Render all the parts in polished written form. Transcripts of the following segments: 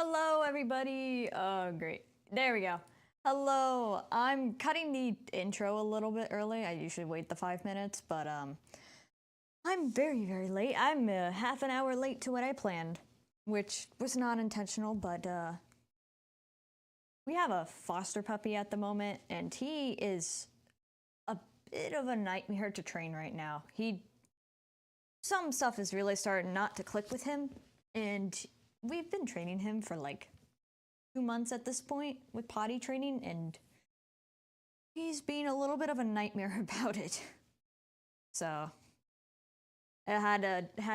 Hello, everybody. Oh, great. There we go. Hello. I'm cutting the intro a little bit early. I usually wait the 5 minutes, but I'm very, very late. I'm half an hour late to what I planned, which was not intentional, but we have a foster puppy at the moment, and he is a bit of a nightmare to train right now. Some stuff is really starting not to click with him, and we've been training him for like 2 months at this point with potty training, and he's being a little bit of a nightmare about it. So I had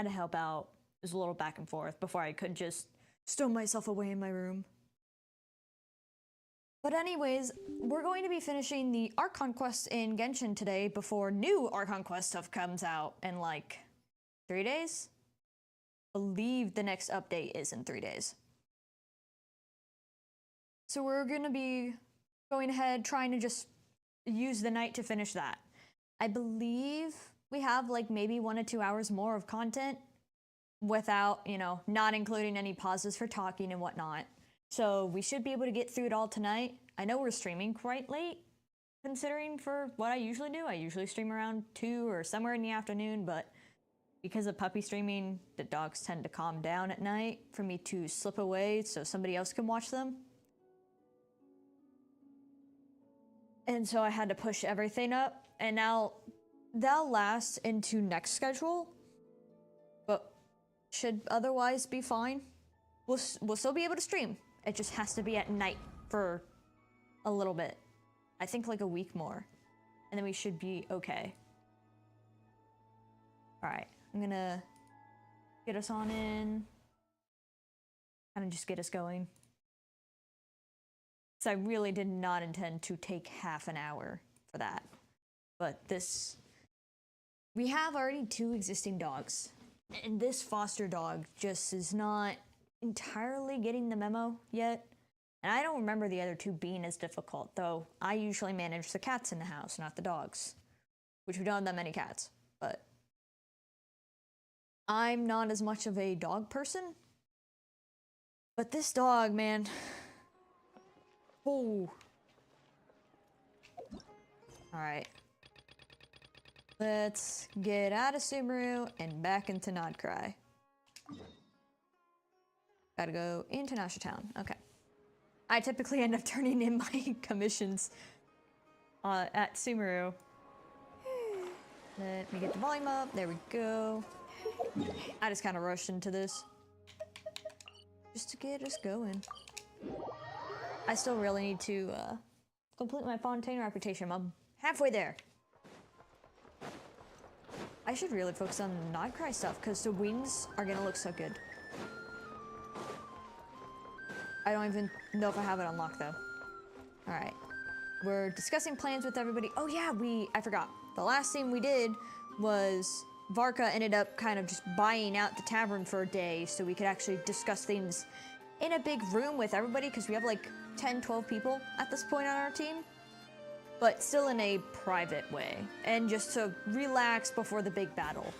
to help out. It was a little back and forth before I could just stow myself away in my room. But anyways, we're going to be finishing the Archon quest in Genshin today before new Archon quest stuff comes out in like 3 days. I believe the next update is in 3 days. So we're gonna be going ahead trying to just use the night to finish that. I believe we have like maybe 1 to 2 hours more of content without, you know, not including any pauses for talking and whatnot. So we should be able to get through it all tonight. I know we're streaming quite late, considering for what I usually do. I usually stream around 2 or somewhere in the afternoon, but because of puppy streaming, the dogs tend to calm down at night for me to slip away so somebody else can watch them. And so I had to push everything up, and now that'll last into next schedule, but should otherwise be fine. We'll still be able to stream. It just has to be at night for a little bit. I think like a week more. And then we should be okay. Alright, I'm gonna get us on in. Kind of just get us going. So I really did not intend to take half an hour for that. But this... We have already 2 existing dogs. And this foster dog just is not entirely getting the memo yet. And I don't remember the other 2 being as difficult, though I usually manage the cats in the house, not the dogs. Which we don't have that many cats, but... I'm not as much of a dog person. But this dog, man... Oh. Alright. Let's get out of Sumeru and back into Nodcry. Gotta go into Nasha Town. Okay. I typically end up turning in my commissions at Sumeru. Let me get the volume up. There we go. I just kind of rushed into this. Just to get us going. I still really need to complete my Fontaine reputation. I'm halfway there. I should really focus on the Nodcry stuff, because the wings are gonna look so good. I don't even know if I have it unlocked, though. Alright. We're discussing plans with everybody. Oh yeah, I forgot. The last thing we did was Varka ended up kind of just buying out the tavern for a day so we could actually discuss things in a big room with everybody, because we have like 10, 12 people at this point on our team. But still in a private way, and just to relax before the big battle.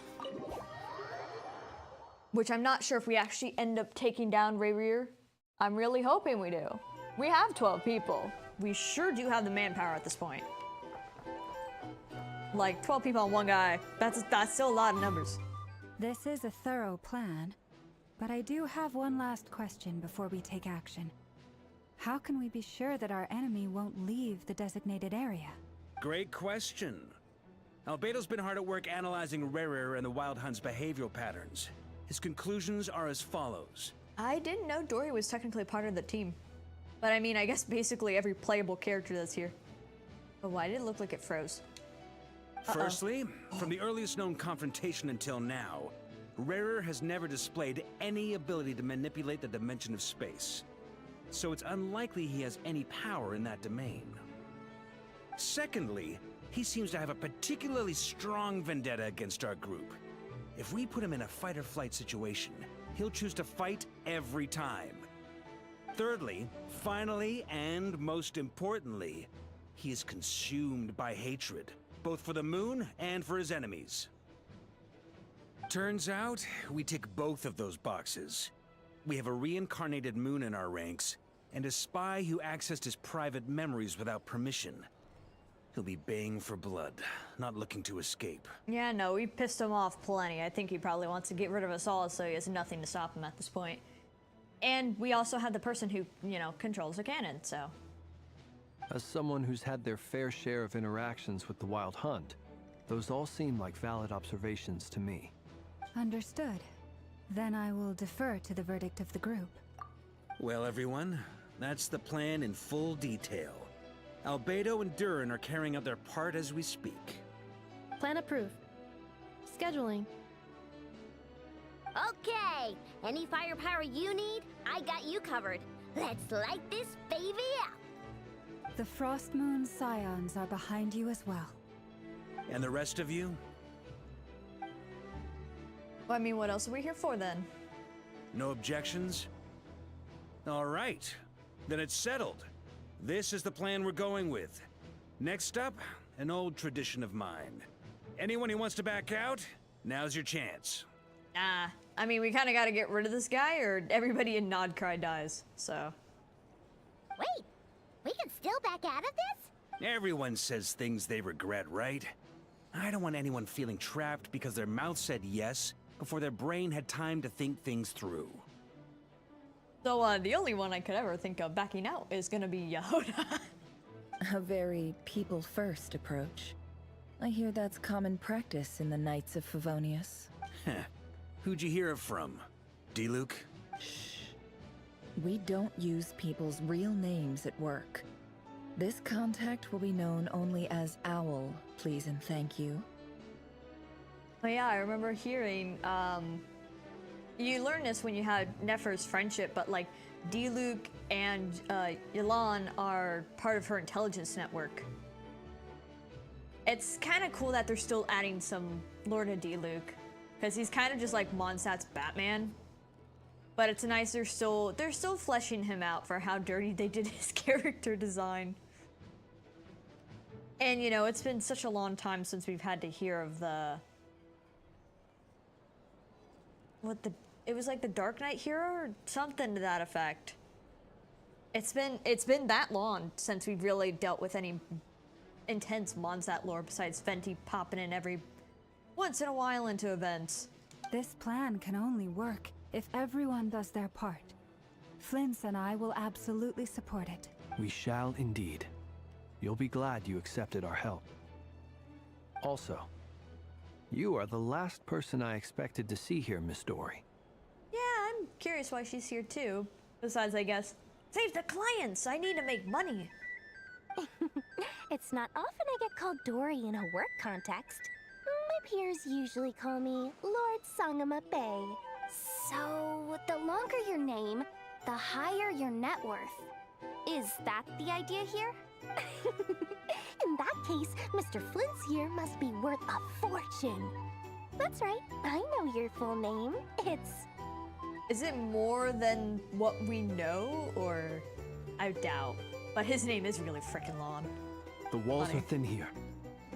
Which I'm not sure if we actually end up taking down Rerir. I'm really hoping we do. We have 12 people. We sure do have the manpower at this point. Like 12 people on one guy, that's still a lot of numbers. This is a thorough plan, but I do have one last question before we take action. How can we be sure that our enemy won't leave the designated area? Great question. Albedo's been hard at work analyzing Rerir and the Wild Hunt's behavioral patterns. His conclusions are as follows. I didn't know Dory was technically part of the team. But I mean, I guess basically every playable character that's here. But why did it look like it froze? Firstly, from the earliest known confrontation until now, Rerir has never displayed any ability to manipulate the dimension of space. So it's unlikely he has any power in that domain. Secondly, he seems to have a particularly strong vendetta against our group. If we put him in a fight-or-flight situation, he'll choose to fight every time. Thirdly, finally, and most importantly, he is consumed by hatred, both for the moon and for his enemies. Turns out, we tick both of those boxes. We have a reincarnated moon in our ranks, and a spy who accessed his private memories without permission. He'll be baying for blood, not looking to escape. Yeah, no, we pissed him off plenty. I think he probably wants to get rid of us all, so he has nothing to stop him at this point. And we also have the person who, you know, controls the cannon, so... As someone who's had their fair share of interactions with the Wild Hunt, those all seem like valid observations to me. Understood. Then I will defer to the verdict of the group. Well, everyone, that's the plan in full detail. Albedo and Durin are carrying out their part as we speak. Plan approved. Scheduling. Okay, any firepower you need, I got you covered. Let's light this baby up. The Frost Moon Scions are behind you as well. And the rest of you? Well, I mean, what else are we here for then? No objections? All right, then it's settled. This is the plan we're going with. Next up, an old tradition of mine. Anyone who wants to back out, now's your chance. Nah, I mean, we kind of got to get rid of this guy or everybody in Nodcry dies, so... Wait, we can still back out of this? Everyone says things they regret, right? I don't want anyone feeling trapped because their mouth said yes before their brain had time to think things through. So, the only one I could ever think of backing out is gonna be Yehoda. A very people-first approach. I hear that's common practice in the Knights of Favonius. Who'd you hear it from? D-Luke? Shh. We don't use people's real names at work. This contact will be known only as Owl, please and thank you. Oh yeah, I remember hearing, you learned this when you had Nefer's friendship, but like D-Luke and Yelan are part of her intelligence network. It's kind of cool that they're still adding some lore to D-Luke, because he's kind of just like Mondstadt's Batman. But it's nice they're still fleshing him out for how dirty they did his character design. And you know, it's been such a long time since we've had to hear of it was like the Dark Knight hero or something to that effect. It's been that long since we've really dealt with any intense Mondstadt lore besides Fenty popping in every once in a while into events. This plan can only work if everyone does their part. Flint's and I will absolutely support it. We shall indeed. You'll be glad you accepted our help. Also, you are the last person I expected to see here, Miss Dory. Yeah, I'm curious why she's here too. Besides, I guess, save the clients! I need to make money! It's not often I get called Dory in a work context. My peers usually call me Lord Sangama Bay. So, the longer your name, the higher your net worth. Is that the idea here? In that case, Mr. Flint's here must be worth a fortune. That's right, I know your full name. It's... Is it more than what we know, or... I doubt. But his name is really freaking long. The walls Funny. are thin here.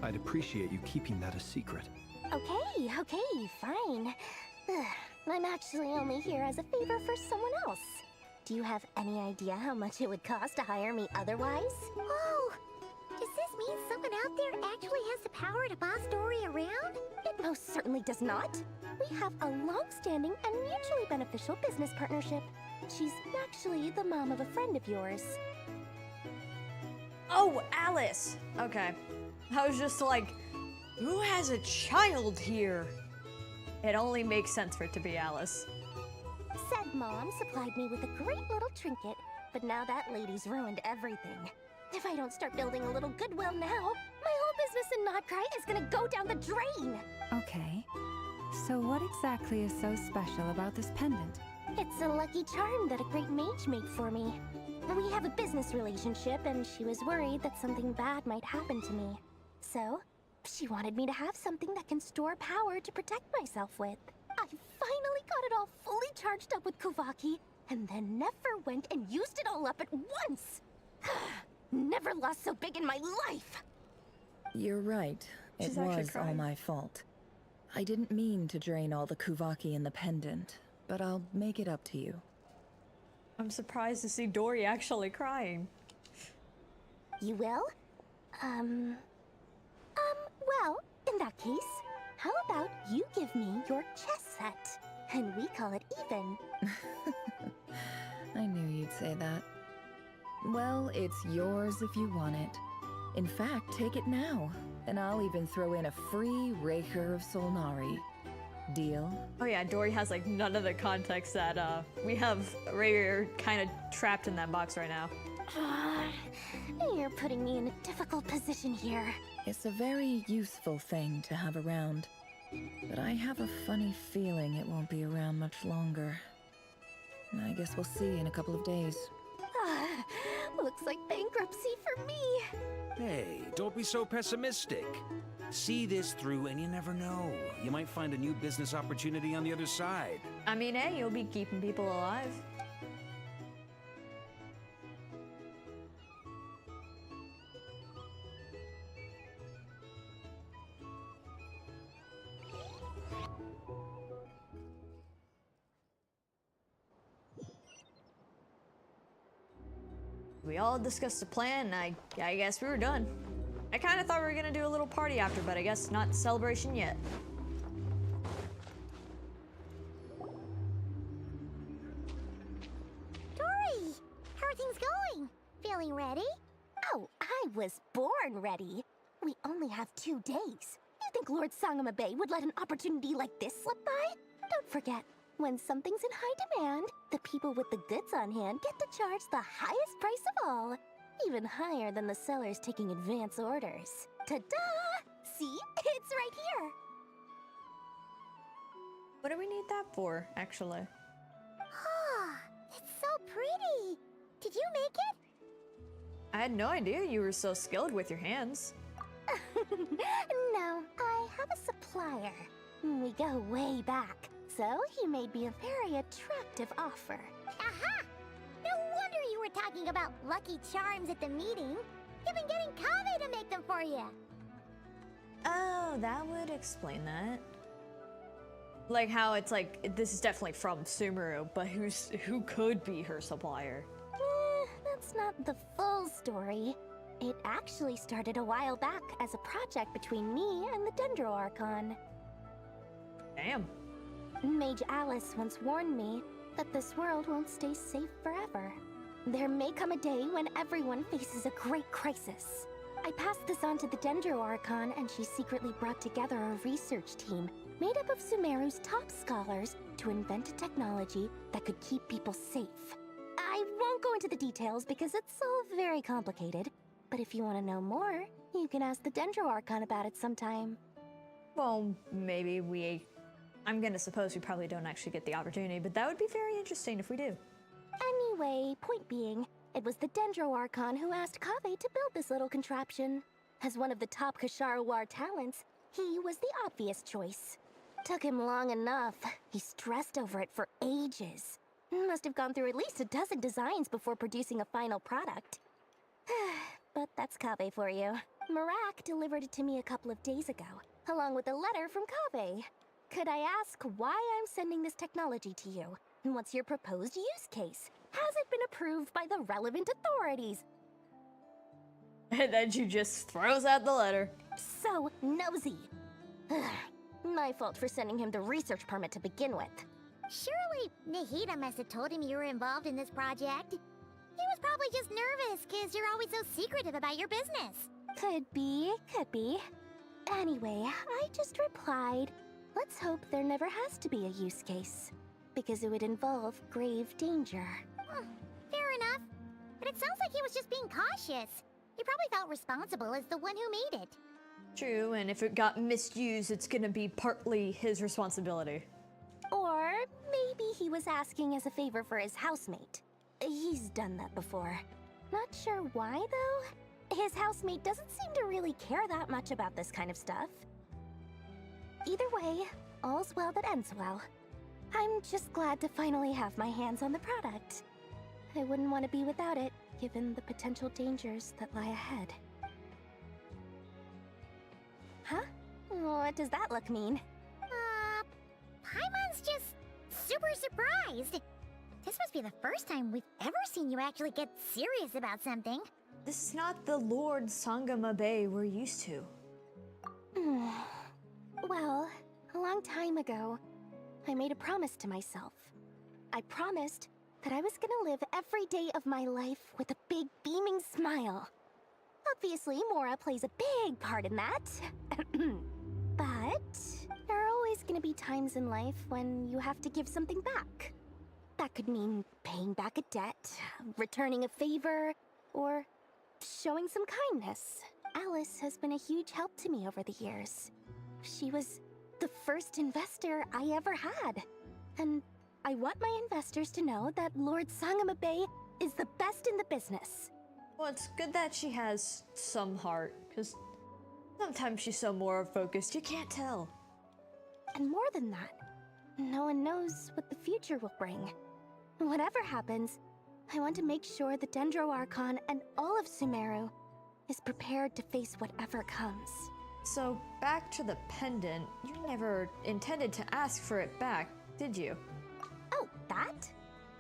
I'd appreciate you keeping that a secret. Okay, fine. I'm actually only here as a favor for someone else. Do you have any idea how much it would cost to hire me otherwise? Oh! Does this mean someone out there actually has the power to boss Dory around? It most certainly does not. We have a long-standing and mutually beneficial business partnership. She's actually the mom of a friend of yours. Oh, Alice! Okay. I was just like, who has a child here? It only makes sense for it to be Alice. Said mom supplied me with a great little trinket, but now that lady's ruined everything. If I don't start building a little goodwill now, my whole business in Notcry is gonna go down the drain! Okay. So what exactly is so special about this pendant? It's a lucky charm that a great mage made for me. We have a business relationship, and she was worried that something bad might happen to me. So, she wanted me to have something that can store power to protect myself with. I finally got it all fully charged up with Kuvaki, and then Nefer went and used it all up at once! Never lost so big in my life! You're right. It She's actually was all crying. my fault. I didn't mean to drain all the Kuvaki in the pendant, but I'll make it up to you. I'm surprised to see Dory actually crying. You will? Well, in that case, how about you give me your chess set? And we call it even. I knew you'd say that. Well, it's yours if you want it. In fact, take it now, and I'll even throw in a free Rerir of Solnari. Deal? Oh yeah, Dory has like none of the context that we have Rerir kind of trapped in that box right now. You're putting me in a difficult position here. It's a very useful thing to have around, but I have a funny feeling it won't be around much longer. I guess we'll see in a couple of days. Looks like bankruptcy for me. Hey, don't be so pessimistic. See this through and you never know. You might find a new business opportunity on the other side. I mean, hey, you'll be keeping people alive. We all discussed the plan, and I guess we were done. I kind of thought we were gonna do a little party after, but I guess not celebration yet. Dory! How are things going? Feeling ready? Oh, I was born ready. We only have 2 days. You think Lord Sangama Bay would let an opportunity like this slip by? Don't forget, when something's in high demand, The people with the goods on hand get to charge the highest price of all, even higher than the sellers taking advance orders. Ta-da! See? It's right here! What do we need that for, actually? Oh, it's so pretty. Did you make it? I had no idea you were so skilled with your hands. No, I have a supplier. We go way back, so he made me a very attractive offer. Aha! No wonder you were talking about Lucky Charms at the meeting. You've been getting Kave to make them for you. Oh, that would explain that. Like how it's like, this is definitely from Sumeru, but who could be her supplier? That's not the full story. It actually started a while back as a project between me and the Dendro Archon. Damn. Mage Alice once warned me that this world won't stay safe forever. There may come a day when everyone faces a great crisis. I passed this on to the Dendro Archon, and she secretly brought together a research team made up of Sumeru's top scholars to invent a technology that could keep people safe. I won't go into the details because it's all very complicated, but if you want to know more, you can ask the Dendro Archon about it sometime. Well, maybe I'm gonna suppose we probably don't actually get the opportunity, but that would be very interesting if we do. Anyway, point being, it was the Dendro Archon who asked Kave to build this little contraption. As one of the top Kasharawar talents, he was the obvious choice. Took him long enough. He stressed over it for ages. Must have gone through at least a dozen designs before producing a final product. But that's Kave for you. Marak delivered it to me a couple of days ago, along with a letter from Kave. Could I ask why I'm sending this technology to you? And what's your proposed use case? Has it been approved by the relevant authorities? And then she just throws out the letter. So nosy. My fault for sending him the research permit to begin with. Surely, Nahida must have told him you were involved in this project. He was probably just nervous because you're always so secretive about your business. Could be, could be. Anyway, I just replied, let's hope there never has to be a use case, because it would involve grave danger. Fair enough. But it sounds like he was just being cautious. He probably felt responsible as the one who made it. True, and if it got misused, it's gonna be partly his responsibility. Or maybe he was asking as a favor for his housemate. He's done that before. Not sure why, though. His housemate doesn't seem to really care that much about this kind of stuff. Either way, all's well that ends well. I'm just glad to finally have my hands on the product. I wouldn't want to be without it, given the potential dangers that lie ahead. Huh? What does that look mean? Paimon's just super surprised. This must be the first time we've ever seen you actually get serious about something. This is not the Lord Sangama Bay we're used to. Well, a long time ago, I made a promise to myself. I promised that I was gonna live every day of my life with a big beaming smile. Obviously, Mora plays a big part in that. But there are always gonna be times in life when you have to give something back. That could mean paying back a debt, returning a favor, or showing some kindness. Alice has been a huge help to me over the years. She was the first investor I ever had. And I want my investors to know that Lord Sangama Bay is the best in the business. Well, it's good that she has some heart, because sometimes she's so more focused, you can't tell. And more than that, no one knows what the future will bring. Whatever happens, I want to make sure the Dendro Archon and all of Sumeru is prepared to face whatever comes. So, back to the pendant, you never intended to ask for it back, did you? Oh, that?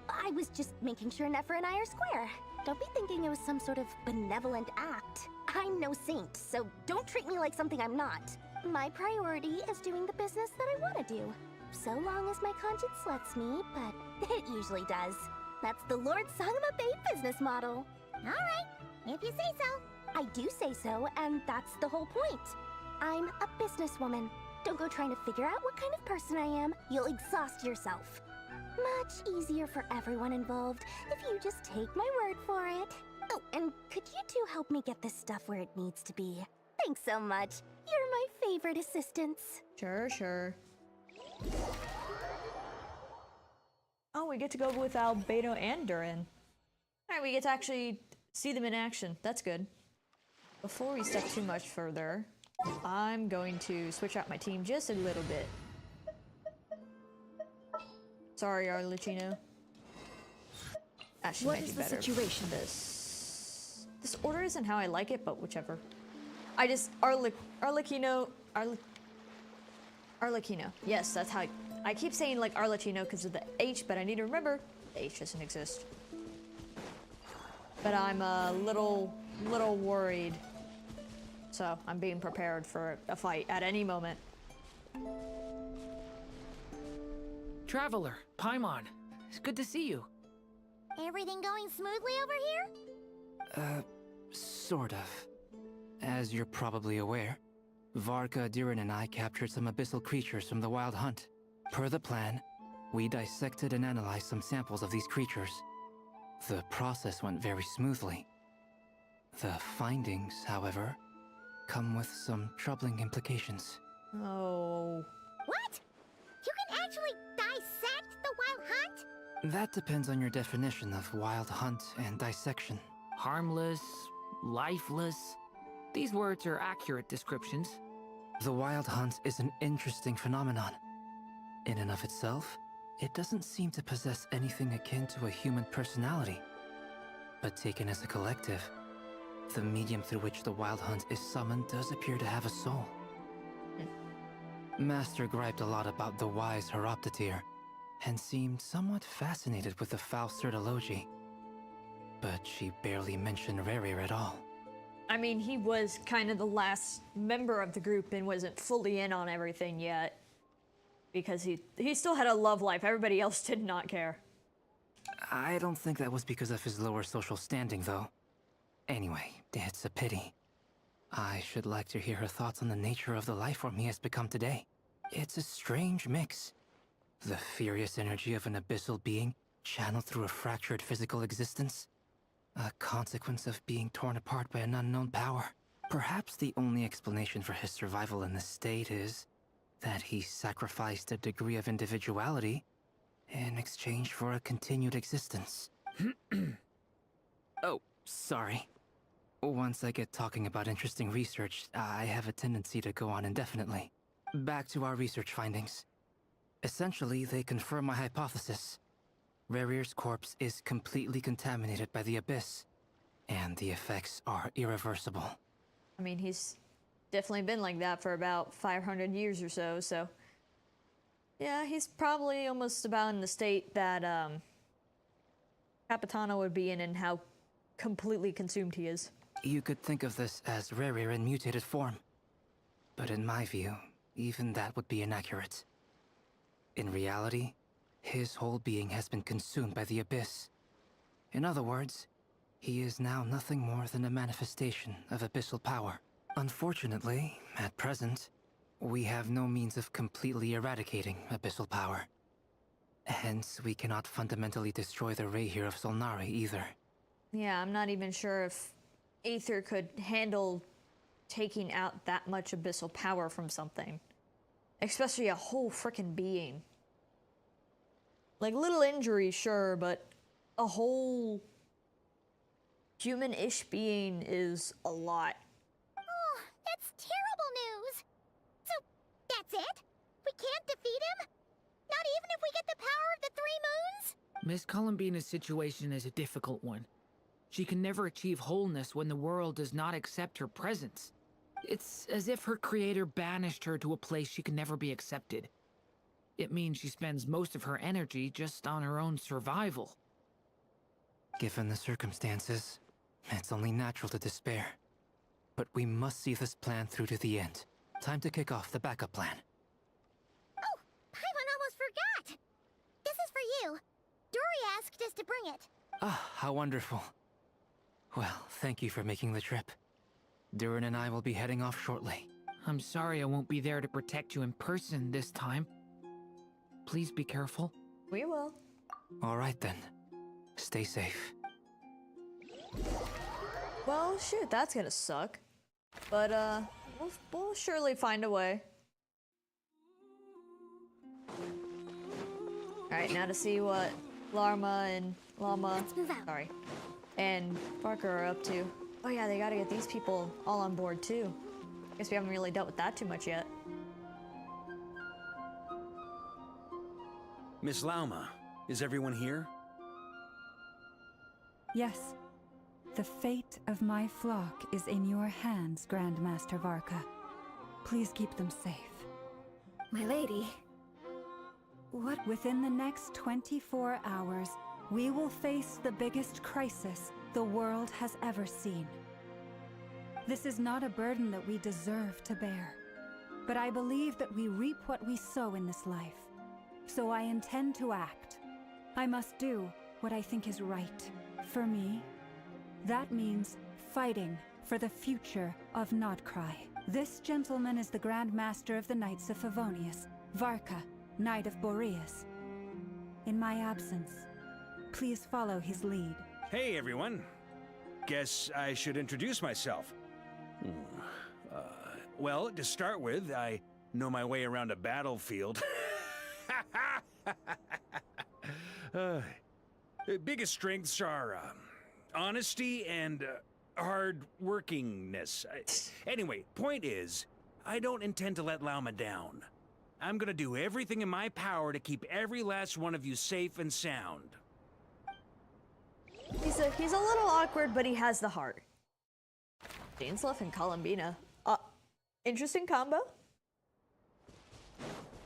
I was just making sure Nefer and I are square. Don't be thinking it was some sort of benevolent act. I'm no saint, so don't treat me like something I'm not. My priority is doing the business that I want to do. So long as my conscience lets me, but it usually does. That's the Lord Sangama Bay business model. Alright, if you say so. I do say so, and that's the whole point. I'm a businesswoman. Don't go trying to figure out what kind of person I am. You'll exhaust yourself. Much easier for everyone involved if you just take my word for it. Oh, and could you two help me get this stuff where it needs to be? Thanks so much. You're my favorite assistants. Sure, sure. Oh, we get to go with Albedo and Durin. Alright, we get to actually see them in action. That's good. Before we step too much further, I'm going to switch out my team just a little bit. Sorry, Arlecchino. Actually, What might is be the better situation? This order isn't how I like it, but whichever. I just Arlecchino. Yes, that's how I keep saying like Arlecchino because of the H, but I need to remember the H doesn't exist. But I'm a little worried, so I'm being prepared for a fight at any moment. Traveler, Paimon, it's good to see you. Everything going smoothly over here? Sort of. As you're probably aware, Varka, Durin, and I captured some abyssal creatures from the Wild Hunt. Per the plan, we dissected and analyzed some samples of these creatures. The process went very smoothly. The findings, however, come with some troubling implications. Oh. What? You can actually dissect the Wild Hunt? That depends on your definition of Wild Hunt and dissection. Harmless, lifeless. These words are accurate descriptions. The Wild Hunt is an interesting phenomenon. In and of itself, it doesn't seem to possess anything akin to a human personality. But taken as a collective, the medium through which the Wild Hunt is summoned does appear to have a soul. Master griped a lot about the wise Horoptatyr, and seemed somewhat fascinated with the foul Certology. But she barely mentioned Rerir at all. I mean, he was kind of the last member of the group and wasn't fully in on everything yet. Because he still had a love life. Everybody else did not care. I don't think that was because of his lower social standing, though. Anyway, it's a pity. I should like to hear her thoughts on the nature of the life form he has become today. It's a strange mix. The furious energy of an abyssal being channeled through a fractured physical existence. A consequence of being torn apart by an unknown power. Perhaps the only explanation for his survival in this state is that he sacrificed a degree of individuality in exchange for a continued existence. Oh, sorry. Once I get talking about interesting research, I have a tendency to go on indefinitely. Back to our research findings. Essentially, they confirm my hypothesis. Rerir's corpse is completely contaminated by the Abyss, and the effects are irreversible. I mean, he's definitely been like that for about 500 years or so, so... Yeah, he's probably almost about in the state that, Capitano would be in and how completely consumed he is. You could think of this as Rerir in mutated form. But in my view, even that would be inaccurate. In reality, his whole being has been consumed by the Abyss. In other words, he is now nothing more than a manifestation of abyssal power. Unfortunately, at present, we have no means of completely eradicating abyssal power. Hence, we cannot fundamentally destroy the Rerir of Solnari either. Yeah, I'm not even sure if Aether could handle taking out that much abyssal power from something. Especially a whole frickin' being. Like, little injury, sure, but a whole human-ish being is a lot. Oh, that's terrible news. So, that's it? We can't defeat him? Not even if we get the power of the Three Moons? Miss Columbina's situation is a difficult one. She can never achieve wholeness when the world does not accept her presence. It's as if her creator banished her to a place she can never be accepted. It means she spends most of her energy just on her own survival. Given the circumstances, it's only natural to despair. But we must see this plan through to the end. Time to kick off the backup plan. Oh, Paimon almost forgot! This is for you. Dory asked us to bring it. Ah, how wonderful. Well, thank you for making the trip. Durin and I will be heading off shortly. I'm sorry I won't be there to protect you in person this time. Please be careful. We will. All right then. Stay safe. Well, shoot, that's gonna suck. But, we'll surely find a way. Alright, now to see what Llama and Llama, Let's move out. sorry, and Barker are up to. Oh yeah, they gotta get these people all on board too. Guess we haven't really dealt with that too much yet. Miss Lauma, is everyone here? Yes. The fate of my flock is in your hands, Grandmaster Varka. Please keep them safe. My lady. What within the next 24 hours, we will face the biggest crisis the world has ever seen. This is not a burden that we deserve to bear, but I believe that we reap what we sow in this life. So I intend to act. I must do what I think is right. For me, that means fighting for the future of Nodcry. This gentleman is the Grand Master of the Knights of Favonius, Varka, Knight of Boreas. In my absence, please follow his lead. Hey, everyone. Guess I should introduce myself. Well, to start with, I know my way around a battlefield. Biggest strengths are honesty and hard workingness. Anyway, point is, I don't intend to let Lauma down. I'm gonna do everything in my power to keep every last one of you safe and sound. He's a little awkward, but he has the heart. Dainsleif and Columbina. Interesting combo.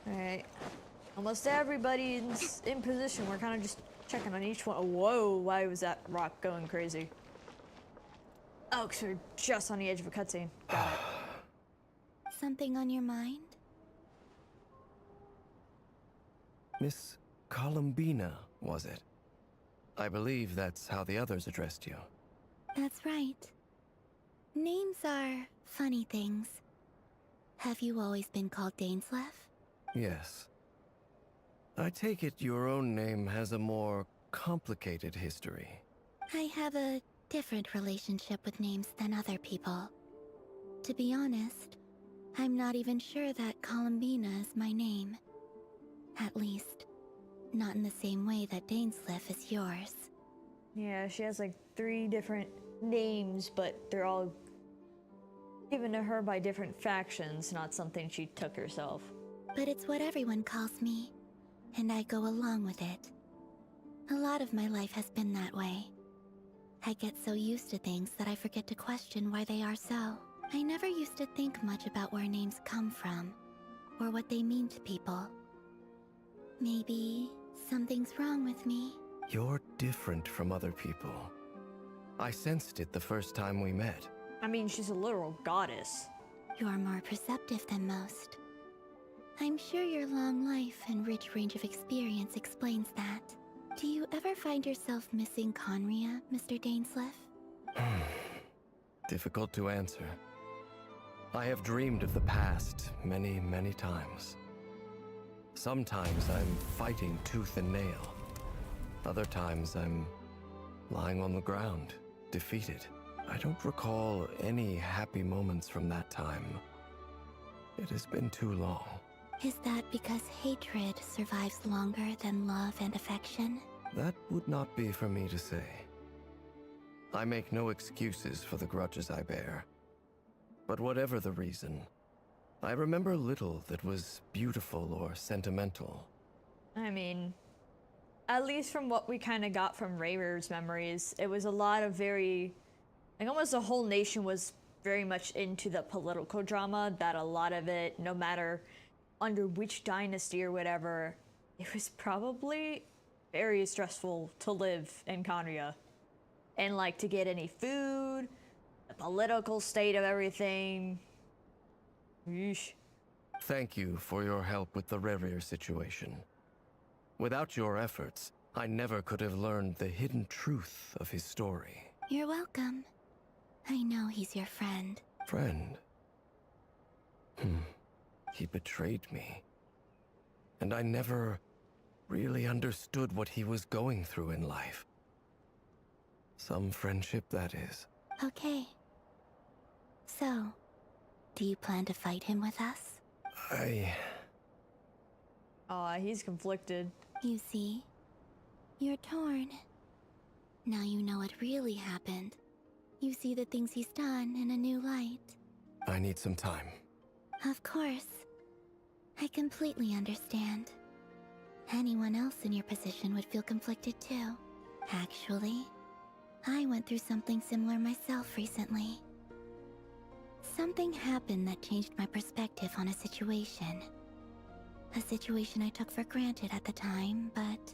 Alright. Almost everybody's in position. We're kind of just checking on each one. Oh, whoa, why was that rock going crazy? Oh, because we're just on the edge of a cutscene. Got it. Something on your mind? Miss Columbina, was it? I believe that's how the others addressed you. That's right. Names are funny things. Have you always been called Dainsleif? Yes. I take it your own name has a more complicated history. I have a different relationship with names than other people. To be honest, I'm not even sure that Columbina is my name. At least, not in the same way that Dainsleif is yours. Yeah, she has like 3 different names, but they're all given to her by different factions, not something she took herself. But it's what everyone calls me, and I go along with it. A lot of my life has been that way. I get so used to things that I forget to question why they are so. I never used to think much about where names come from, or what they mean to people. Maybe something's wrong with me. You're different from other people. I sensed it the first time we met. I mean, she's a literal goddess. You're more perceptive than most. I'm sure your long life and rich range of experience explains that. Do you ever find yourself missing Conria, Mr. Dainsleif? Difficult to answer. I have dreamed of the past many, many times. Sometimes I'm fighting tooth and nail. Other times I'm lying on the ground, defeated. I don't recall any happy moments from that time. It has been too long. Is that because hatred survives longer than love and affection? That would not be for me to say. I make no excuses for the grudges I bear. But whatever the reason, I remember little that was beautiful or sentimental. I mean, at least from what we kind of got from Rerir's memories, it was a lot of very, like almost the whole nation was very much into the political drama, that a lot of it, no matter under which dynasty or whatever, it was probably very stressful to live in Conria. And like to get any food, the political state of everything. Yeesh. Thank you for your help with the Rerir situation. Without your efforts, I never could have learned the hidden truth of his story. You're welcome. I know he's your friend. Friend? He betrayed me. And I never really understood what he was going through in life. Some friendship, that is. Okay. So, do you plan to fight him with us? Aw, he's conflicted. You see, you're torn. Now you know what really happened. You see the things he's done in a new light. I need some time. Of course. I completely understand. Anyone else in your position would feel conflicted too. Actually, I went through something similar myself recently. Something happened that changed my perspective on a situation. A situation I took for granted at the time, but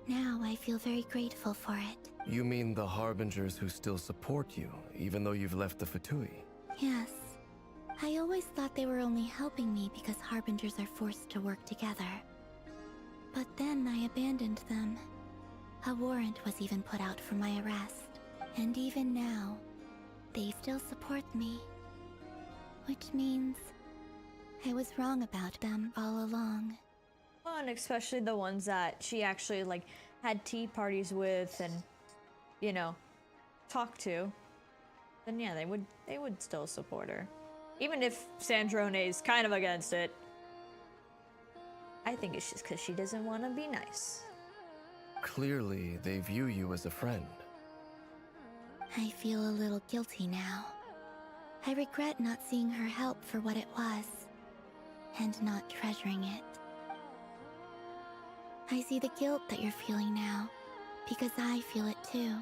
now I feel very grateful for it. You mean the Harbingers who still support you, even though you've left the Fatui? Yes. I always thought they were only helping me because Harbingers are forced to work together. But then I abandoned them. A warrant was even put out for my arrest. And even now, they still support me. Which means I was wrong about them all along. Well, and especially the ones that she actually like had tea parties with and, you know, talked to. Then yeah, they would still support her. Even if Sandrone's kind of against it. I think it's just because she doesn't want to be nice. Clearly, they view you as a friend. I feel a little guilty now. I regret not seeing her help for what it was, and not treasuring it. I see the guilt that you're feeling now, because I feel it too.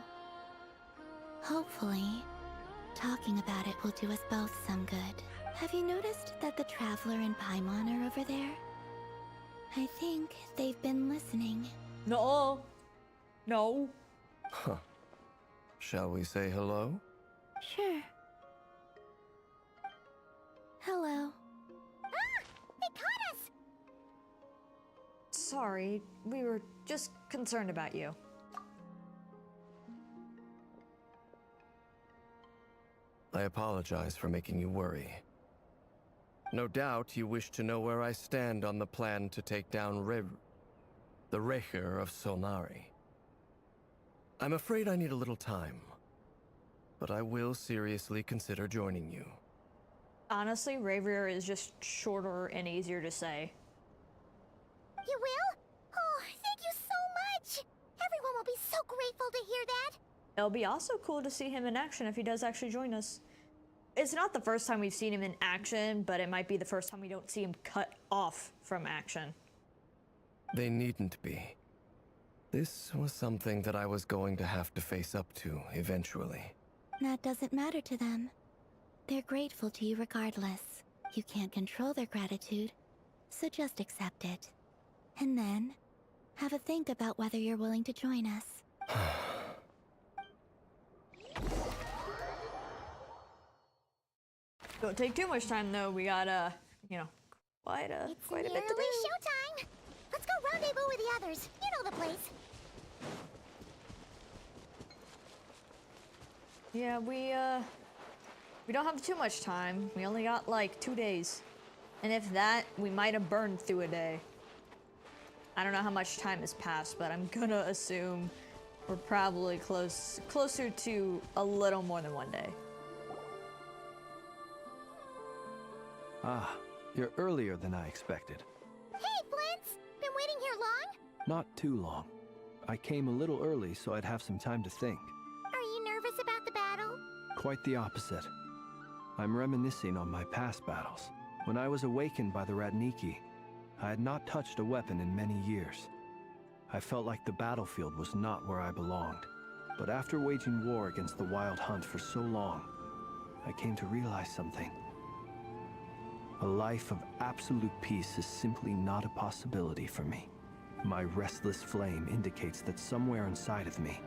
Hopefully, talking about it will do us both some good. Have you noticed that the Traveler and Paimon are over there? I think they've been listening. No. No. Huh. Shall we say hello? Sure. Hello. Ah! They caught us! Sorry, we were just concerned about you. I apologize for making you worry. No doubt you wish to know where I stand on the plan to take down the Rerir of Solnari. I'm afraid I need a little time, but I will seriously consider joining you. Honestly, Rerir is just shorter and easier to say. You will? Oh, thank you so much! Everyone will be so grateful to hear that! It'll be also cool to see him in action if he does actually join us. It's not the first time we've seen him in action, but it might be the first time we don't see him cut off from action. They needn't be. This was something that I was going to have to face up to eventually. That doesn't matter to them. They're grateful to you regardless. You can't control their gratitude, so just accept it. And then, have a think about whether you're willing to join us. Don't take too much time though. We got you know, quite a bit to Nearly do. showtime! Let's go rendezvous with the others. You know the place. Yeah, we don't have too much time. We only got like 2 days. And if that, we might have burned through a day. I don't know how much time has passed, but I'm gonna assume we're probably closer to a little more than 1 day. Ah, you're earlier than I expected. Hey, Flint's! Been waiting here long? Not too long. I came a little early so I'd have some time to think. Are you nervous about the battle? Quite the opposite. I'm reminiscing on my past battles. When I was awakened by the Radniki, I had not touched a weapon in many years. I felt like the battlefield was not where I belonged. But after waging war against the Wild Hunt for so long, I came to realize something. A life of absolute peace is simply not a possibility for me. My restless flame indicates that somewhere inside of me,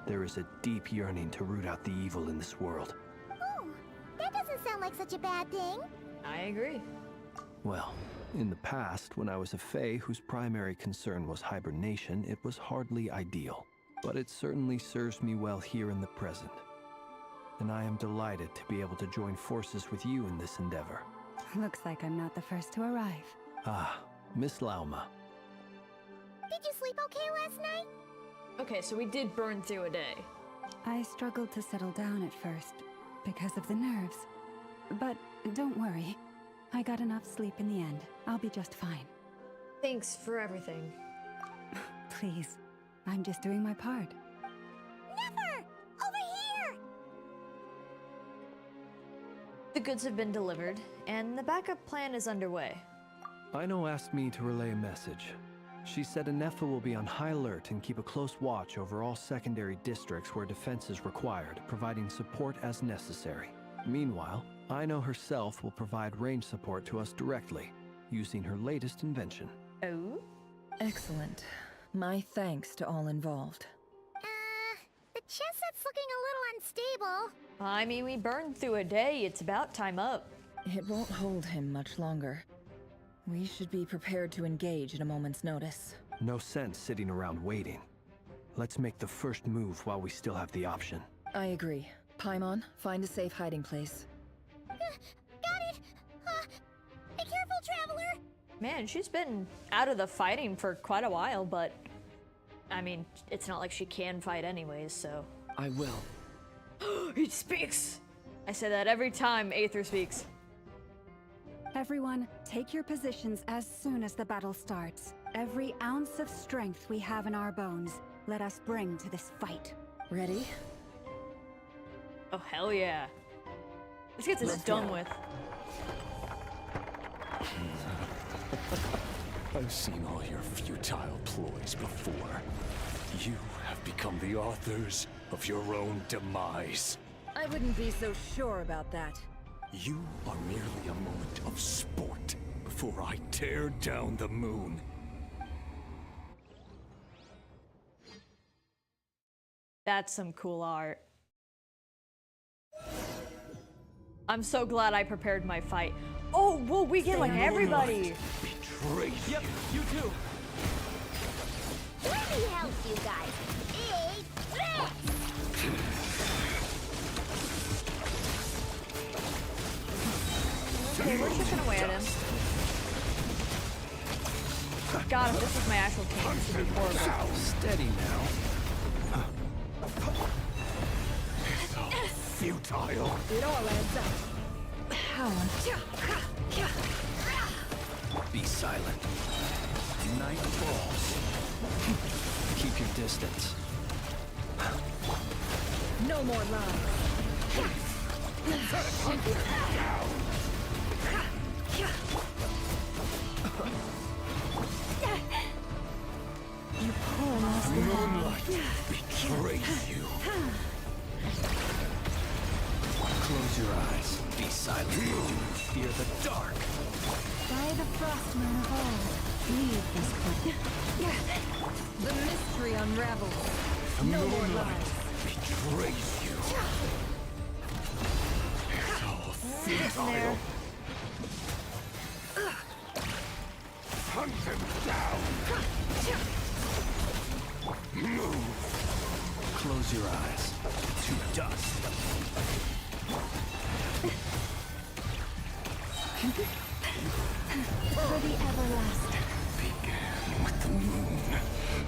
there is a deep yearning to root out the evil in this world. Oh, that doesn't sound like such a bad thing. I agree. Well, in the past, when I was a Fae whose primary concern was hibernation, it was hardly ideal. But it certainly serves me well here in the present. And I am delighted to be able to join forces with you in this endeavor. Looks like I'm not the first to arrive. Ah, Miss Lauma. Did you sleep okay last night? Okay, so we did burn through a day. I struggled to settle down at first because of the nerves. But don't worry. I got enough sleep in the end. I'll be just fine. Thanks for everything. Please. I'm just doing my part. Nefer! Over here! The goods have been delivered, and the backup plan is underway. Aino asked me to relay a message. She said Nefer will be on high alert and keep a close watch over all secondary districts where defense is required, providing support as necessary. Meanwhile, Aino herself will provide range support to us directly, using her latest invention. Oh? Excellent. My thanks to all involved. The chess set's looking a little unstable. I mean, we burned through a day. It's about time up. It won't hold him much longer. We should be prepared to engage at a moment's notice. No sense sitting around waiting. Let's make the first move while we still have the option. I agree. Paimon, find a safe hiding place. Got it! Be careful, Traveler! Man, she's been out of the fighting for quite a while, but... I mean, it's not like she can fight anyways, so... I will. He speaks! I say that every time Aether speaks. Everyone, take your positions as soon as the battle starts. Every ounce of strength we have in our bones, let us bring to this fight. Ready? Oh, hell yeah. Let's get this done with. I've seen all your futile ploys before. You have become the authors of your own demise. I wouldn't be so sure about that. You are merely a moment of sport before I tear down the moon. That's some cool art. I'm so glad I prepared my fight. Oh, whoa, we get like everybody. Betray you. Yep, you too. Let me help you guys. Eat this! Okay, we're chipping away at him. God, if this is my actual king, this would be horrible. Steady now. It's all futile. It all adds up. Be silent. Night falls. Keep your distance. No more lies. You poor lost Moonlight betrays you. Close your eyes. Be silent. Fear the dark. By the frost moon of old, leave this place. The mystery unravels. The No more moonlight lies. betrays you. It's all futile. Hunt him down. Move. Close your eyes. To dust. For the everlasting. Began with the moon,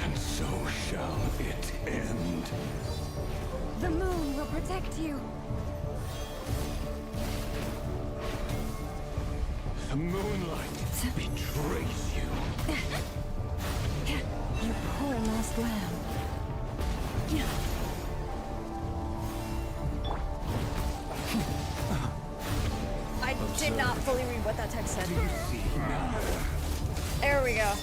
and so shall it end. The moon will protect you. The moonlight betrays you. You poor lost lamb. I did not fully read what that text said. See now. There we go.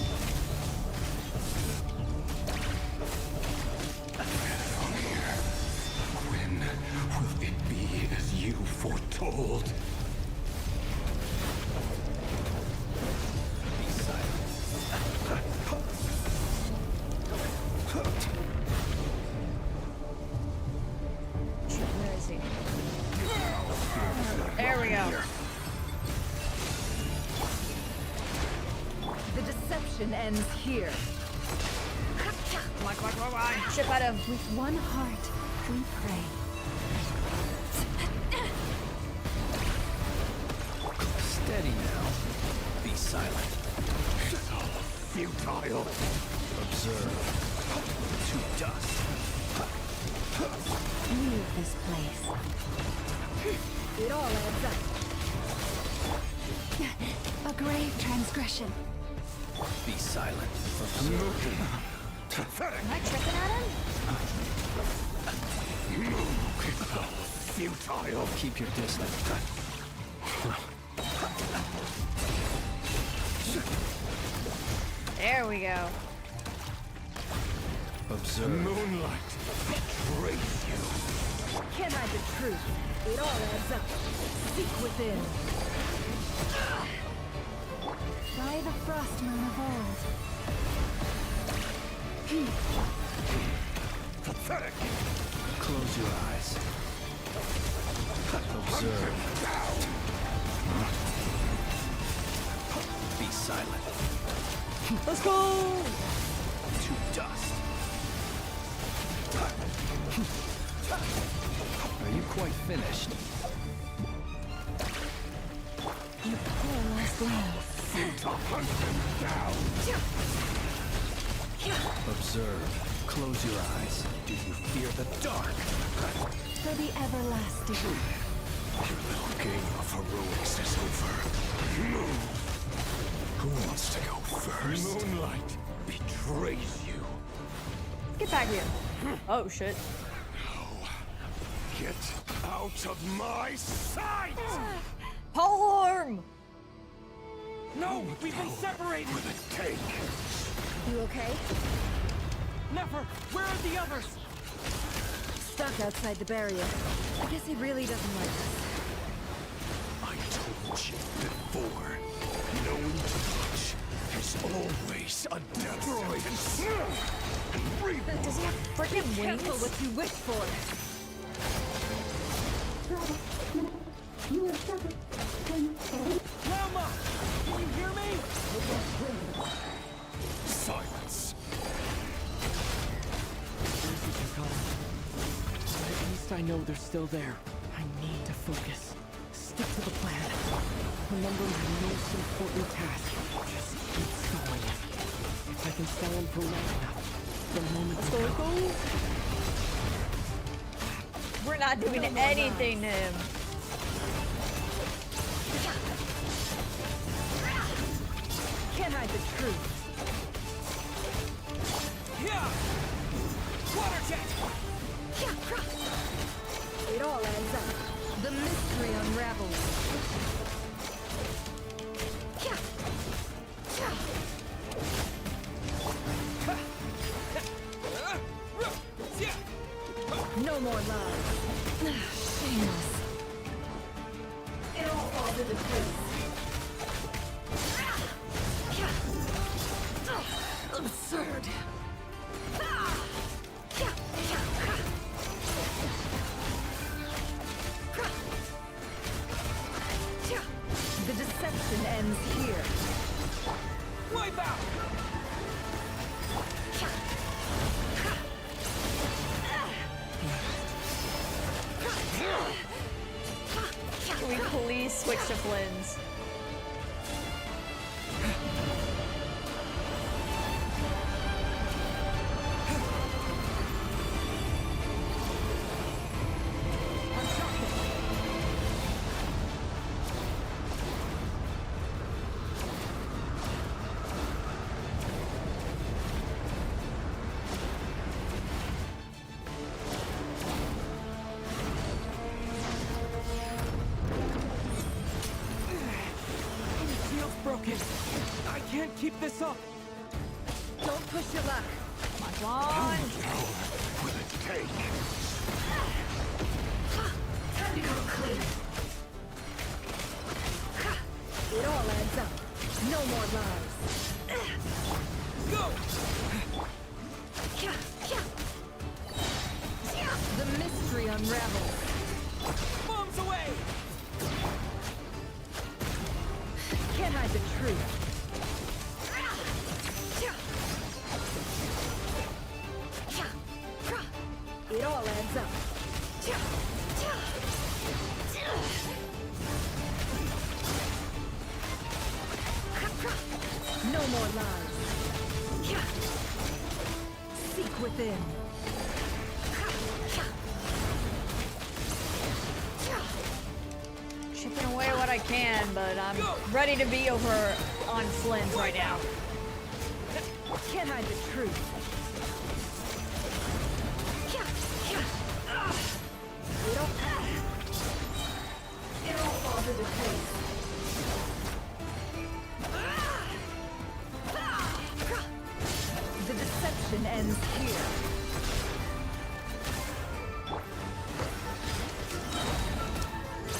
When will it be as you foretold? Be silent. Shoot, where is he? There we go. The deception ends here. Come on, come on, come on. Chip at him. With one heart, we pray. Steady now. Be silent. It's all futile. this place. It all adds up. A grave transgression. Be silent. Am I tripping at him? Futile. Keep your distance. There we go. Observe. Moonlight betrays you. Can't hide the truth. It all adds up. Seek within. By the frost moon of old. Pathetic. Close your eyes. Observe. Be silent. Let's go! To dust. Are you quite finished? You poor last lamb. To hunt them down. Observe. Close your eyes. Do you fear the dark? For the everlasting. Your little game of heroics is over. Who wants to go first? Moonlight betrays you. Get back here. Oh, shit. Get out of my sight! Polearm! No, we've been separated! For the take. You okay? Nefer, where are the others? Stuck outside the barrier. I guess he really doesn't like us. I told you before. Knowing too much is always a death sentence. Does he have freaking wings? Careful what you wish for. Grandma! Can you hear me? Silence. At least I know they're still there. I need to focus. Stick to the plan. Remember my most important task. Just keep going. If I can sell him for long enough, the moment will come. We're not doing anything to him. Can't hide the truth. Yeah! Water jet! It all adds up. The mystery unravels. No more lies. Shameless. It all falls into place. Absurd. The deception ends here. Wipe out! Can we please switch to Flynn's? Broken. I can't keep this up. Don't push your luck. Come on! For the take. Time to go clean. It all adds up. No more lies. Go! The mystery unravels. Bombs away! Can't hide the truth. It all adds up. No more lies. Seek within. I can, but I'm ready to be over on Flint right now. Can't hide the truth. It all falls into place. The deception ends here.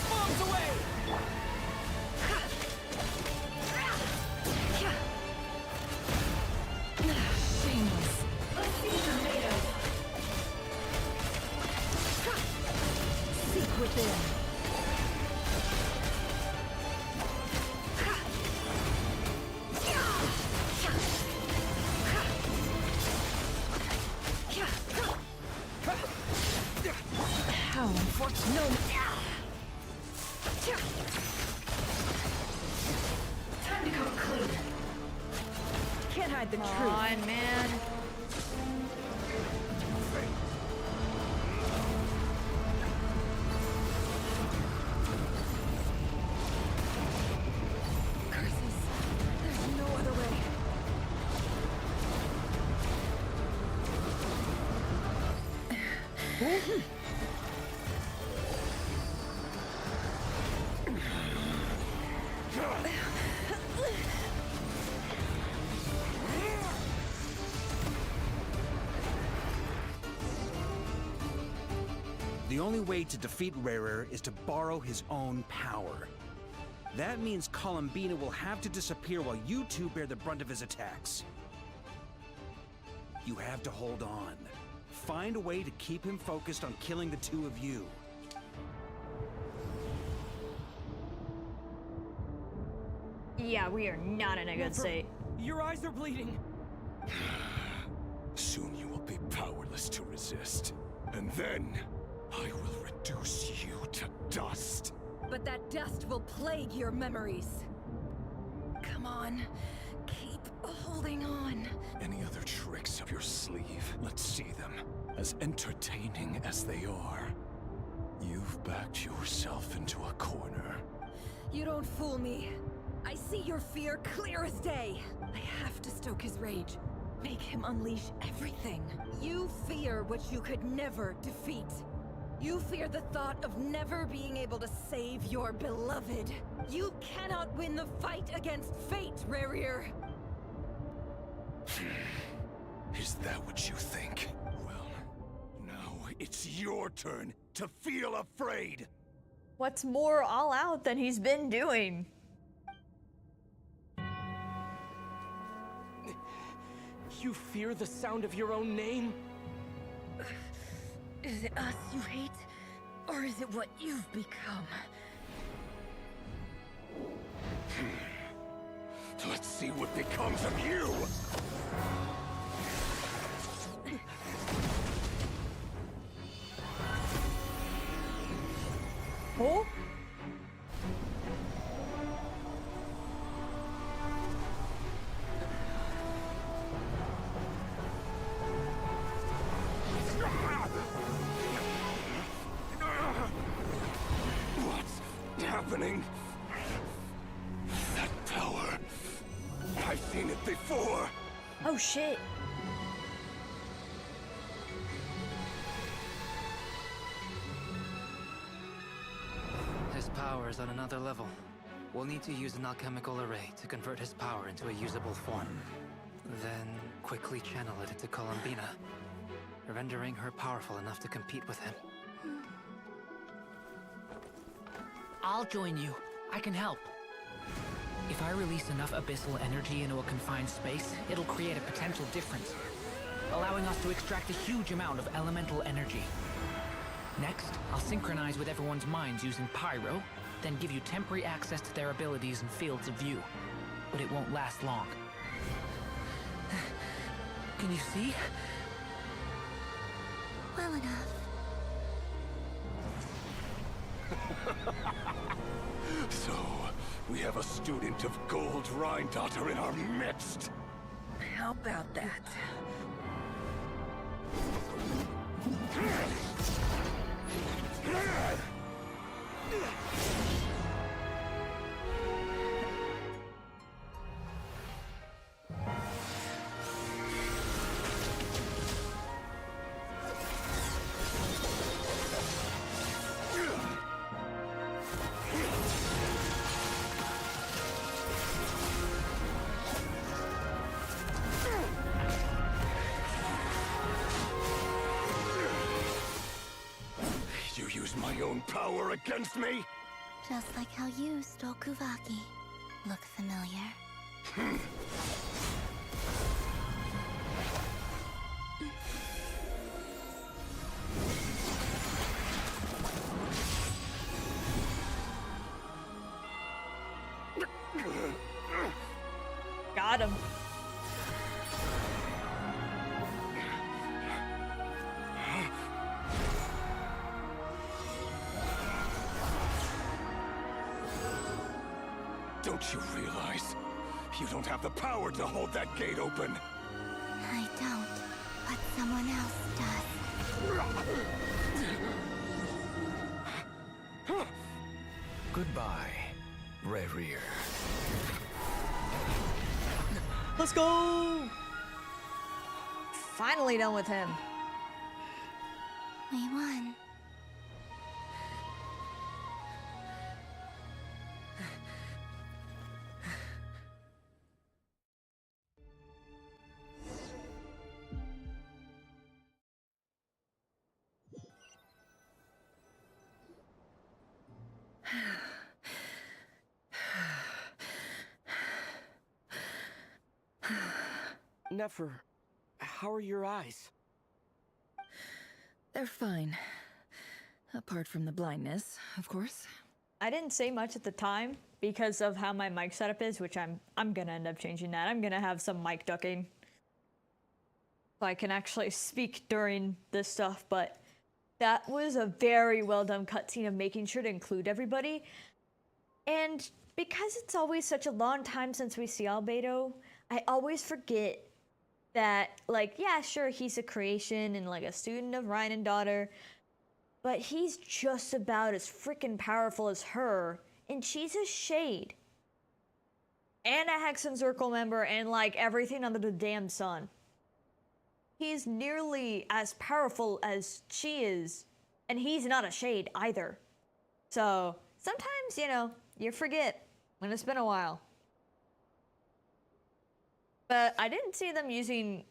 Bombs away! Shameless. Let's see tomatoes. Seek within. How unfortunate. No. Time to come clean. Can't hide the truth. Come on, man. Curses. There's no other way. The only way to defeat Rerir is to borrow his own power. That means Columbina will have to disappear while you two bear the brunt of his attacks. You have to hold on. Find a way to keep him focused on killing the two of you. Yeah, we are not in a good state. Your eyes are bleeding. Soon you will be powerless to resist. And then, I will reduce you to dust. But that dust will plague your memories. Come on. Keep holding on. Any other tricks up your sleeve? Let's see them. As entertaining as they are. You've backed yourself into a corner. You don't fool me. I see your fear clear as day. I have to stoke his rage. Make him unleash everything. You fear what you could never defeat. You fear the thought of never being able to save your beloved. You cannot win the fight against fate, Rerir. Is that what you think? Well, now it's your turn to feel afraid. What's more all out than he's been doing? You fear the sound of your own name? Is it us you hate? Or is it what you've become? Let's see what becomes of you! Oh? What's happening? That power. I've seen it before. Oh shit. His power is on another level. We'll need to use an alchemical array to convert his power into a usable form. Then quickly channel it into Columbina, rendering her powerful enough to compete with him. I'll join you. I can help. If I release enough abyssal energy into a confined space, it'll create a potential difference, allowing us to extract a huge amount of elemental energy. Next, I'll synchronize with everyone's minds using Pyro, then give you temporary access to their abilities and fields of view. But it won't last long. Can you see? Well enough. So, we have a student of Gold Rhine-Daughter in our midst. How about that? use my own power against me? Just like how you stole Kuvaki. Look familiar? Got him. Don't you realize? You don't have the power to hold that gate open. I don't, but someone else does. Goodbye, Rerir. Let's go! Finally done with him. We won. Nefer, how are your eyes? They're fine. Apart from the blindness, of course. I didn't say much at the time because of how my mic setup is, which I'm gonna end up changing that. I'm gonna have some mic ducking so I can actually speak during this stuff, but that was a very well done cutscene of making sure to include everybody. And because it's always such a long time since we see Albedo, I always forget that, like, yeah, sure, he's a creation and like a student of Ryan and Daughter, but he's just about as freaking powerful as her, and she's a Shade. And a Hex and Circle member, and like everything under the damn sun. He's nearly as powerful as she is, and he's not a Shade either. So sometimes, you know, you forget when it's been a while. But I didn't see them using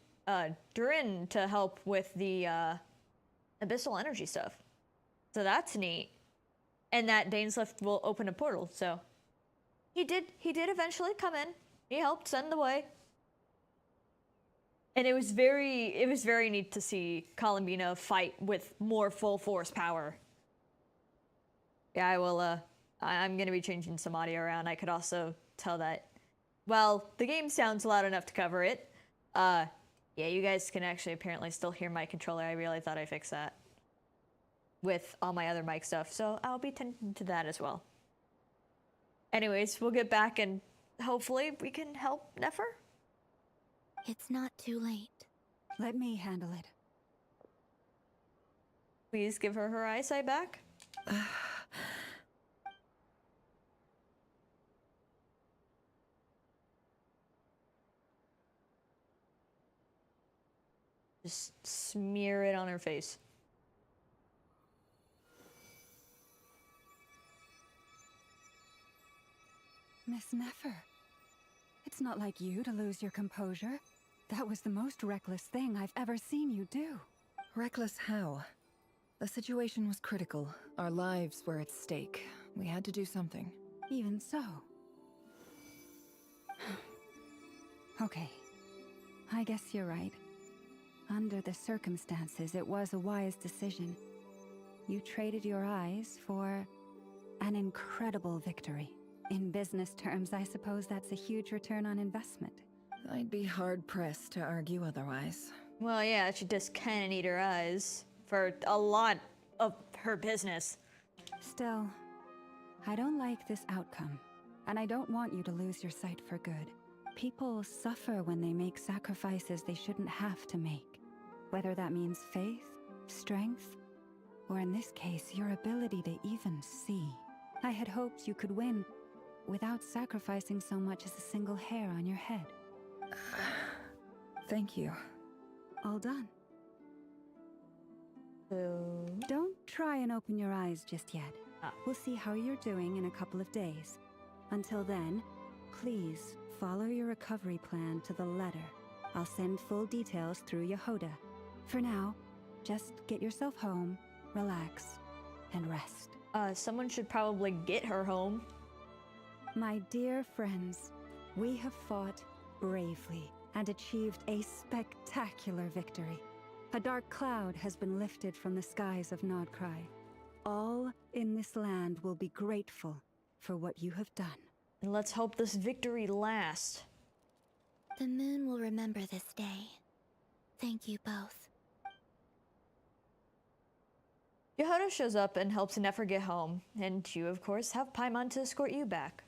Durin to help with the abyssal energy stuff. So that's neat. And that Dainslift will open a portal, so he did eventually come in. He helped send the way. And it was very neat to see Columbina fight with more full force power. Yeah, I will I'm gonna be changing some audio around. I could also tell that, well, the game sounds loud enough to cover it. Yeah, you guys can actually apparently still hear my controller. I really thought I fixed that with all my other mic stuff, so I'll be tending to that as well. Anyways, we'll get back and hopefully we can help Nefer. It's not too late. Let me handle it. Please give her her eyesight back. Just smear it on her face. Miss Nefer, it's not like you to lose your composure. That was the most reckless thing I've ever seen you do. Reckless how? The situation was critical. Our lives were at stake. We had to do something. Even so. Okay. I guess you're right. Under the circumstances, it was a wise decision. You traded your eyes for an incredible victory. In business terms, I suppose that's a huge return on investment. I'd be hard-pressed to argue otherwise. Well, yeah, she just kinda need her eyes for a lot of her business. Still, I don't like this outcome, and I don't want you to lose your sight for good. People suffer when they make sacrifices they shouldn't have to make. Whether that means faith, strength, or in this case, your ability to even see. I had hoped you could win without sacrificing so much as a single hair on your head. Thank you. All done. So... Don't try and open your eyes just yet. Ah. We'll see how you're doing in a couple of days. Until then, please follow your recovery plan to the letter. I'll send full details through Yehoda. For now, just get yourself home, relax, and rest. Someone should probably get her home. My dear friends, we have fought bravely and achieved a spectacular victory. A dark cloud has been lifted from the skies of Nodcry. All in this land will be grateful for what you have done. And let's hope this victory lasts. The moon will remember this day. Thank you both. Yehoda shows up and helps Nefer get home, and you, of course, have Paimon to escort you back.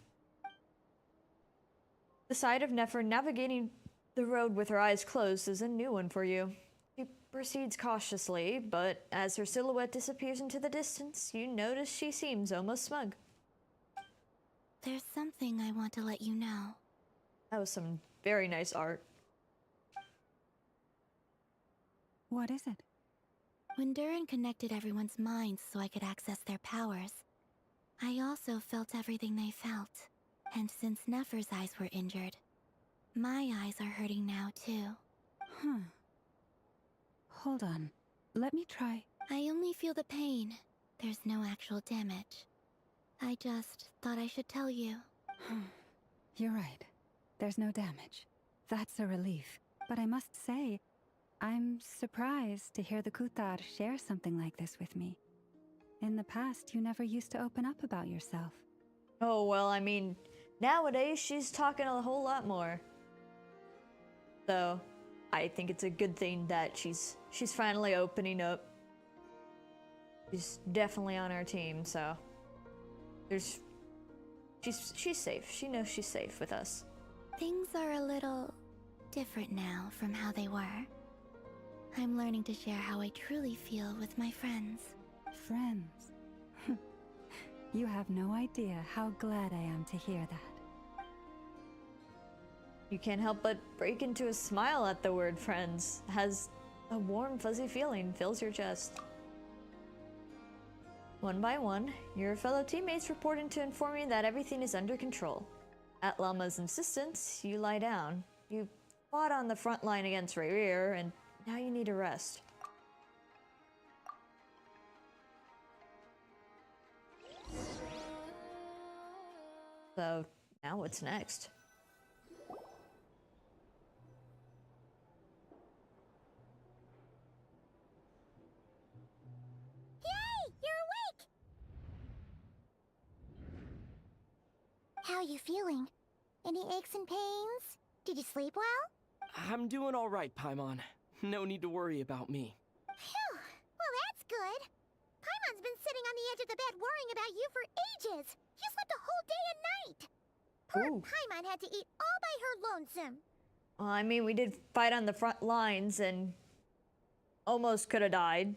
The sight of Nefer navigating the road with her eyes closed is a new one for you. She proceeds cautiously, but as her silhouette disappears into the distance, you notice she seems almost smug. There's something I want to let you know. That was some very nice art. What is it? When Durin connected everyone's minds so I could access their powers, I also felt everything they felt. And since Nefer's eyes were injured, my eyes are hurting now too. Huh. Hold on. Let me try. I only feel the pain. There's no actual damage. I just thought I should tell you. You're right. There's no damage. That's a relief. But I must say, I'm surprised to hear the Kutar share something like this with me. In the past, you never used to open up about yourself. Oh, well, I mean, nowadays she's talking a whole lot more. So, I think it's a good thing that she's finally opening up. She's definitely on our team, so she's safe. She knows she's safe with us. Things are a little different now from how they were. I'm learning to share how I truly feel with my friends. Friends? You have no idea how glad I am to hear that. You can't help but break into a smile at the word friends, as a warm, fuzzy feeling fills your chest. One by one, your fellow teammates report in to inform you that everything is under control. At Llama's insistence, you lie down. You fought on the front line against Rerir, and now you need a rest. So, now what's next? Yay! You're awake! How are you feeling? Any aches and pains? Did you sleep well? I'm doing all right, Paimon. No need to worry about me. Phew! Well, that's good. Paimon's been sitting on the edge of the bed worrying about you for ages. You slept a whole day and night. Poor Ooh. Paimon had to eat all by her lonesome. Well, I mean, we did fight on the front lines and almost could have died.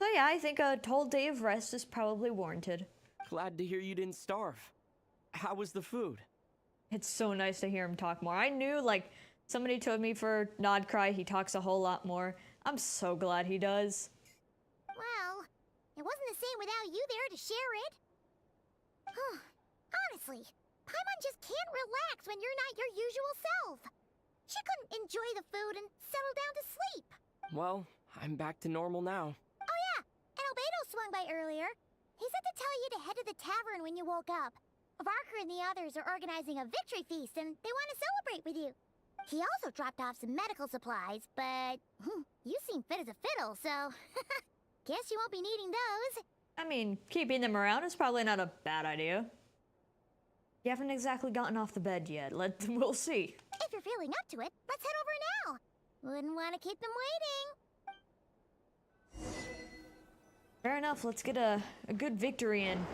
So yeah, I think a whole day of rest is probably warranted. Glad to hear you didn't starve. How was the food? It's so nice to hear him talk more. I knew, like, somebody told me for Nodcry he talks a whole lot more. I'm so glad he does. Well, it wasn't the same without you there to share it. Honestly, Paimon just can't relax when you're not your usual self. She couldn't enjoy the food and settle down to sleep. Well, I'm back to normal now. Oh yeah, and Albedo swung by earlier. He said to tell you to head to the tavern when you woke up. Varker and the others are organizing a victory feast and they want to celebrate with you. He also dropped off some medical supplies, but you seem fit as a fiddle, so guess you won't be needing those. I mean, keeping them around is probably not a bad idea. You haven't exactly gotten off the bed yet. We'll see. If you're feeling up to it, let's head over now. Wouldn't want to keep them waiting. Fair enough, let's get a good victory in.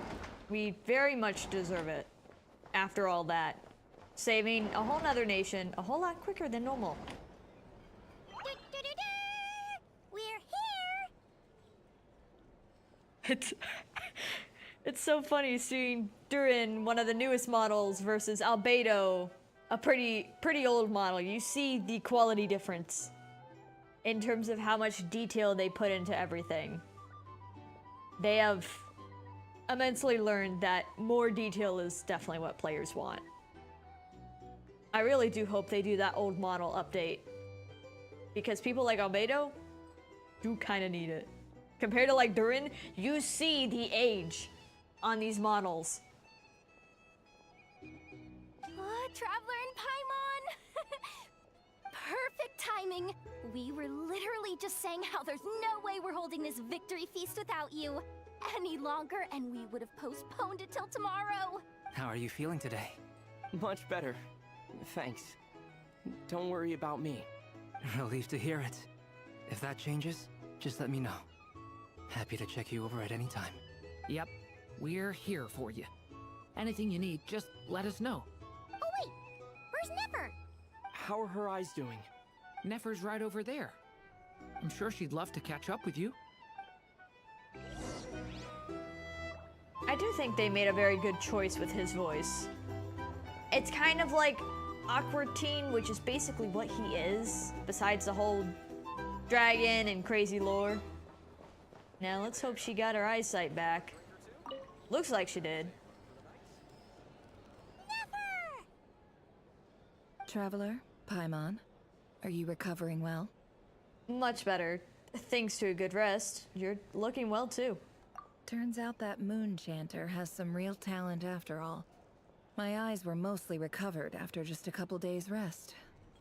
We very much deserve it. After all that. Saving a whole nother nation a whole lot quicker than normal. We're here! It's so funny seeing Durin, one of the newest models, versus Albedo, a pretty old model. You see the quality difference in terms of how much detail they put into everything. They have immensely learned that more detail is definitely what players want. I really do hope they do that old model update, because people like Albedo do kind of need it. Compared to like Durin, you see the age on these models. Traveler and Paimon! Perfect timing! We were literally just saying how there's no way we're holding this victory feast without you any longer, and we would have postponed it till tomorrow. How are you feeling today? Much better. Thanks. Don't worry about me. Relieved to hear it. If that changes, just let me know. Happy to check you over at any time. Yep, we're here for you. Anything you need, just let us know. Oh wait, where's Nefer? How are her eyes doing? Nefer's right over there. I'm sure she'd love to catch up with you. I do think they made a very good choice with his voice. It's kind of like awkward teen, which is basically what he is, besides the whole dragon and crazy lore. Now let's hope she got her eyesight back. Looks like she did. Nefer! Traveler, Paimon, are you recovering well? Much better. Thanks to a good rest. You're looking well too. Turns out that moon chanter has some real talent after all. My eyes were mostly recovered after just a couple days rest.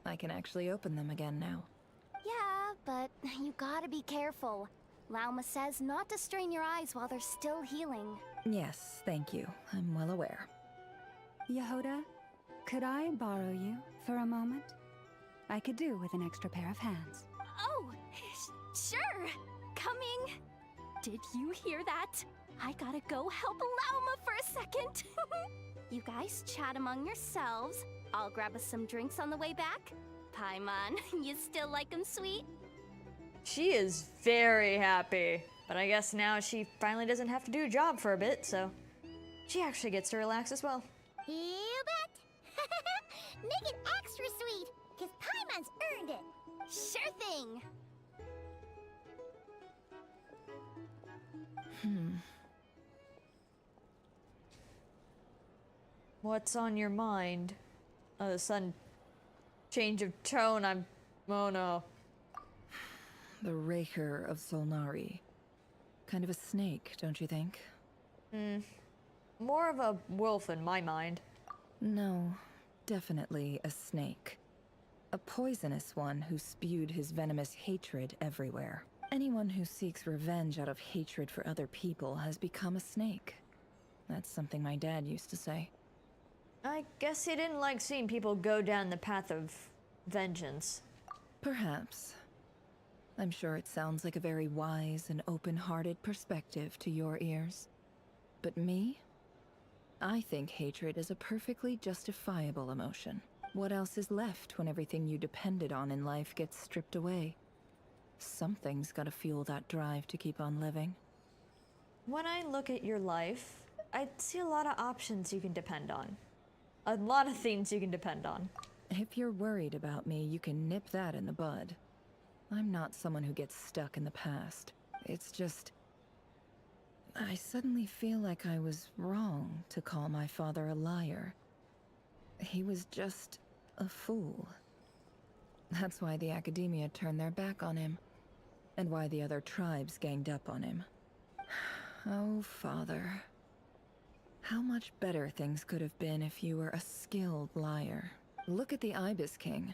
I can actually open them again now. Yeah, but you gotta be careful. Lauma says not to strain your eyes while they're still healing. Yes, thank you. I'm well aware. Yehoda, could I borrow you for a moment? I could do with an extra pair of hands. Oh, sure. Coming. Did you hear that? I gotta go help Lauma for a second. You guys chat among yourselves. I'll grab us some drinks on the way back. Paimon, you still like 'em sweet? She is very happy, but I guess now she finally doesn't have to do a job for a bit, so she actually gets to relax as well. You bet! Make it extra sweet, because Paimon's earned it. Sure thing. What's on your mind? Oh, the sudden change of tone, oh no. The Rerir of Solnari. Kind of a snake, don't you think? More of a wolf in my mind. No, definitely a snake. A poisonous one who spewed his venomous hatred everywhere. Anyone who seeks revenge out of hatred for other people has become a snake. That's something my dad used to say. I guess he didn't like seeing people go down the path of vengeance. Perhaps. I'm sure it sounds like a very wise and open-hearted perspective to your ears. But me? I think hatred is a perfectly justifiable emotion. What else is left when everything you depended on in life gets stripped away? Something's gotta fuel that drive to keep on living. When I look at your life, I see a lot of options you can depend on. A lot of things you can depend on. If you're worried about me, you can nip that in the bud. I'm not someone who gets stuck in the past. It's just... I suddenly feel like I was wrong to call my father a liar. He was just a fool. That's why the Academia turned their back on him, and why the other tribes ganged up on him. Oh, Father. How much better things could have been if you were a skilled liar. Look at the Ibis King.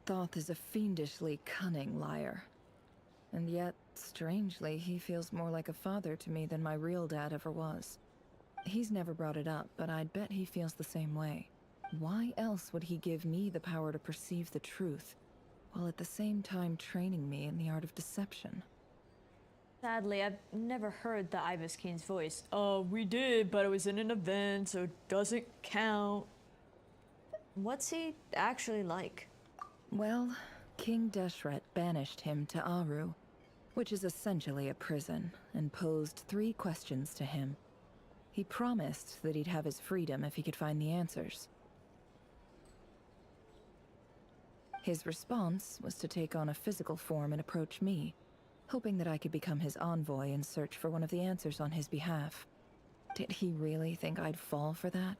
Thoth is a fiendishly cunning liar. And yet, strangely, he feels more like a father to me than my real dad ever was. He's never brought it up, but I'd bet he feels the same way. Why else would he give me the power to perceive the truth, while at the same time training me in the art of deception? Sadly, I've never heard the Ibis King's voice. Oh, we did, but it was in an event, so it doesn't count. What's he actually like? Well, King Deshret banished him to Aru, which is essentially a prison, and posed 3 questions to him. He promised that he'd have his freedom if he could find the answers. His response was to take on a physical form and approach me, hoping that I could become his envoy and search for one of the answers on his behalf. Did he really think I'd fall for that?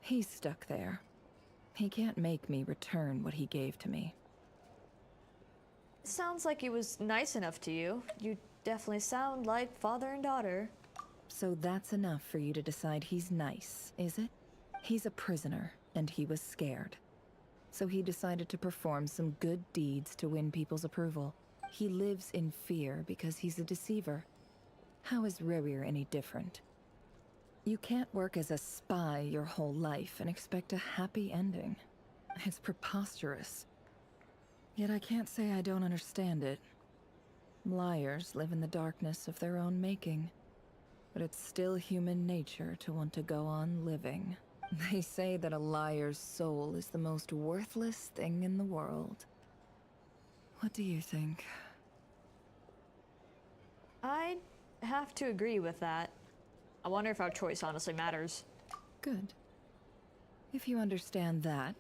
He's stuck there. He can't make me return what he gave to me. Sounds like he was nice enough to you. You definitely sound like father and daughter. So that's enough for you to decide he's nice, is it? He's a prisoner, and he was scared. So he decided to perform some good deeds to win people's approval. He lives in fear because he's a deceiver. How is Rerir any different? You can't work as a spy your whole life and expect a happy ending. It's preposterous. Yet I can't say I don't understand it. Liars live in the darkness of their own making. But it's still human nature to want to go on living. They say that a liar's soul is the most worthless thing in the world. What do you think? I'd have to agree with that. I wonder if our choice honestly matters. Good. If you understand that,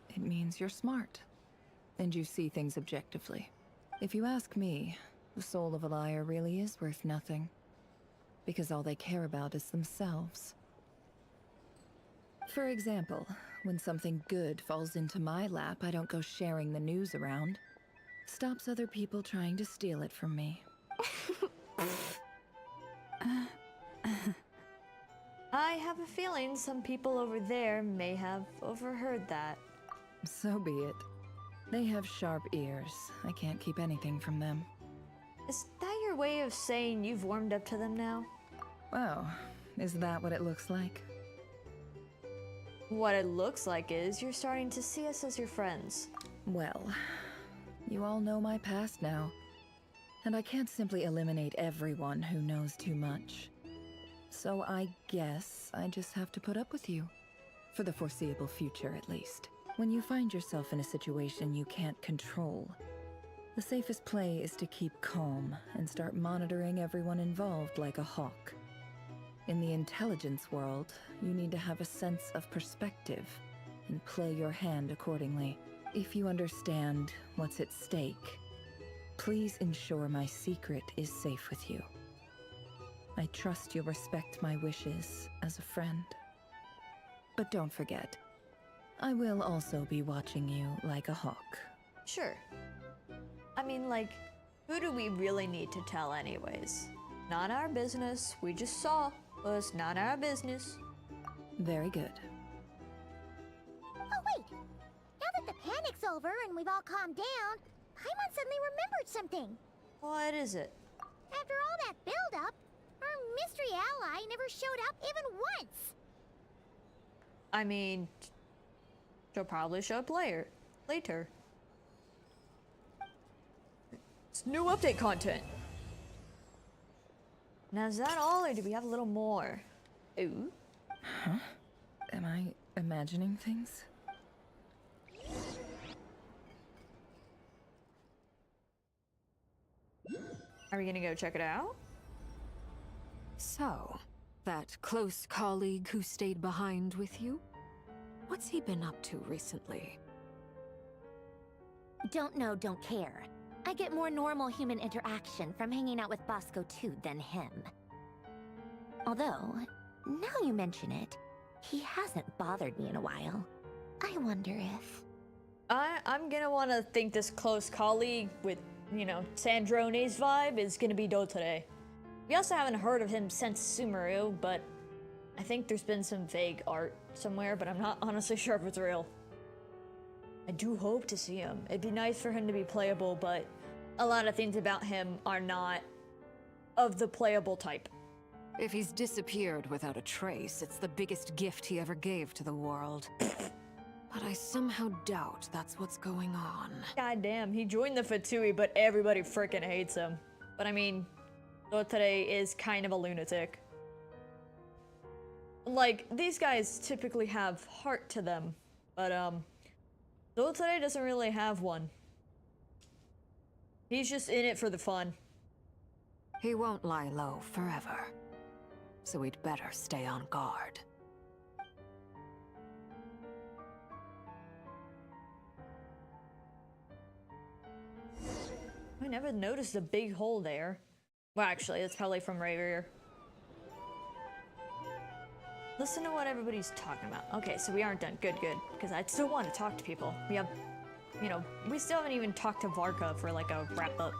it means you're smart. And you see things objectively. If you ask me, the soul of a liar really is worth nothing. Because all they care about is themselves. For example, when something good falls into my lap, I don't go sharing the news around. Stops other people trying to steal it from me. I have a feeling some people over there may have overheard that. So be it. They have sharp ears. I can't keep anything from them. Is that your way of saying you've warmed up to them now? Wow, is that what it looks like? What it looks like is you're starting to see us as your friends. Well, you all know my past now. And I can't simply eliminate everyone who knows too much. So I guess I just have to put up with you. For the foreseeable future, at least. When you find yourself in a situation you can't control, the safest play is to keep calm and start monitoring everyone involved like a hawk. In the intelligence world, you need to have a sense of perspective and play your hand accordingly. If you understand what's at stake, please ensure my secret is safe with you. I trust you'll respect my wishes as a friend. But don't forget, I will also be watching you like a hawk. Sure. I mean, like, who do we really need to tell anyways? Not our business. We just saw. Was not our business. Very good. Oh wait! Now that the panic's over and we've all calmed down, Paimon suddenly remembered something. What is it? After all that build-up, our mystery ally never showed up even once. I mean, she'll probably show up later. It's new update content. Now is that all, or do we have a little more? Ooh. Huh? Am I imagining things? Are we gonna go check it out? So, that close colleague who stayed behind with you? What's he been up to recently? Don't know, don't care. I get more normal human interaction from hanging out with Bosco 2 than him. Although, now you mention it, he hasn't bothered me in a while. I wonder if... I'm gonna wanna think this close colleague with, you know, Sandrone's vibe is gonna be Dotare. We also haven't heard of him since Sumeru, but I think there's been some vague art somewhere, but I'm not honestly sure if it's real. I do hope to see him. It'd be nice for him to be playable, but a lot of things about him are not of the playable type. If he's disappeared without a trace, it's the biggest gift he ever gave to the world. But I somehow doubt that's what's going on. God damn, he joined the Fatui, but everybody frickin' hates him. But I mean, Dotare is kind of a lunatic. Like, these guys typically have heart to them, but Dotare doesn't really have one. He's just in it for the fun. He won't lie low forever. So we'd better stay on guard. I never noticed a big hole there. Well, actually, it's probably from Rerir. Listen to what everybody's talking about. Okay, so we aren't done. Good, good. Because I still want to talk to people. We have, you know, we still haven't even talked to Varka for like a wrap-up.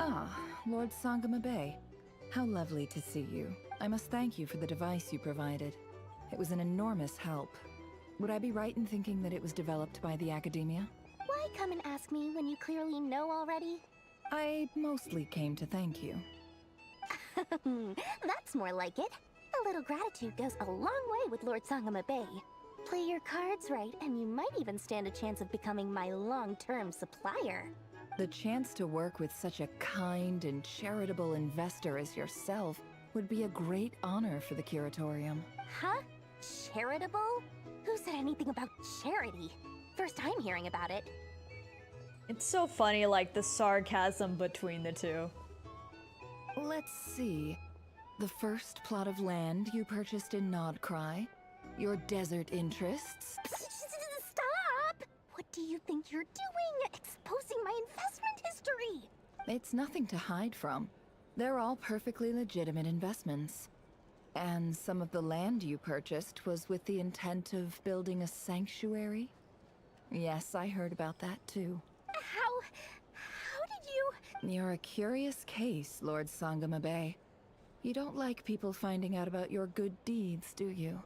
Ah, Lord Sangama Bay. How lovely to see you. I must thank you for the device you provided. It was an enormous help. Would I be right in thinking that it was developed by the Academia? Why come and ask me when you clearly know already? I mostly came to thank you. That's more like it. A little gratitude goes a long way with Lord Sangama Bay. Play your cards right, and you might even stand a chance of becoming my long-term supplier. The chance to work with such a kind and charitable investor as yourself would be a great honor for the Curatorium. Huh? Charitable? Who said anything about charity? First time hearing about it. It's so funny, like, the sarcasm between the two. Let's see. The first plot of land you purchased in Nodcry, your desert interests. Stop! What do you think you're doing? Exposing my investment history! It's nothing to hide from. They're all perfectly legitimate investments. And some of the land you purchased was with the intent of building a sanctuary? Yes, I heard about that too. How did you... You're a curious case, Lord Sangama Bay. You don't like people finding out about your good deeds, do you?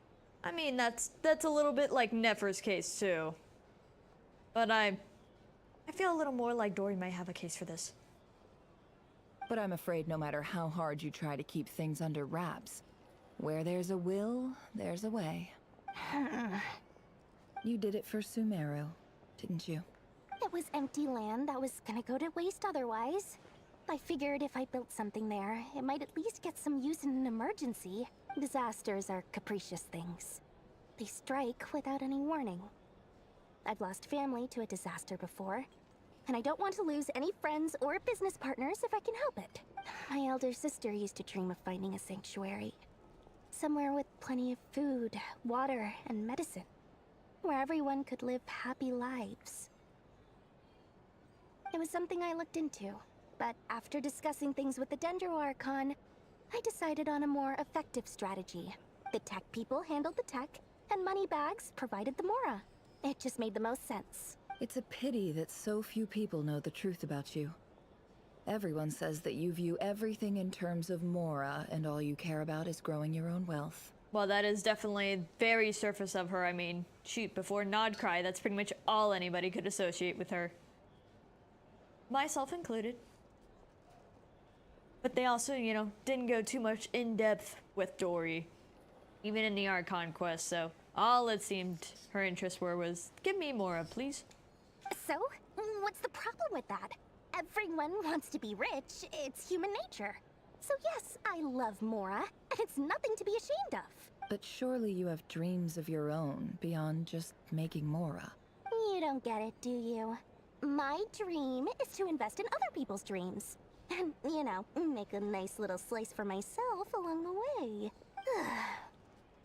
I mean, that's a little bit like Nefer's case too. But I feel a little more like Dory might have a case for this. But I'm afraid no matter how hard you try to keep things under wraps, where there's a will, there's a way. You did it for Sumeru, didn't you? It was empty land that was gonna go to waste otherwise. I figured if I built something there, it might at least get some use in an emergency. Disasters are capricious things. They strike without any warning. I've lost family to a disaster before, and I don't want to lose any friends or business partners if I can help it. My elder sister used to dream of finding a sanctuary. Somewhere with plenty of food, water, and medicine. Where everyone could live happy lives. It was something I looked into, but after discussing things with the Dendro Archon, I decided on a more effective strategy. The tech people handled the tech, and Moneybags provided the Mora. It just made the most sense. It's a pity that so few people know the truth about you. Everyone says that you view everything in terms of Mora, and all you care about is growing your own wealth. Well, that is definitely very surface of her. I mean, shoot, before Nodcry, that's pretty much all anybody could associate with her. Myself included. But they also, you know, didn't go too much in depth with Dory. Even in the Archon quest, so all it seemed her interests were was, give me Mora, please. So, what's the problem with that? Everyone wants to be rich, it's human nature. So yes, I love Mora, and it's nothing to be ashamed of. But surely you have dreams of your own beyond just making Mora. You don't get it, do you? My dream is to invest in other people's dreams. And, you know, make a nice little slice for myself along the way.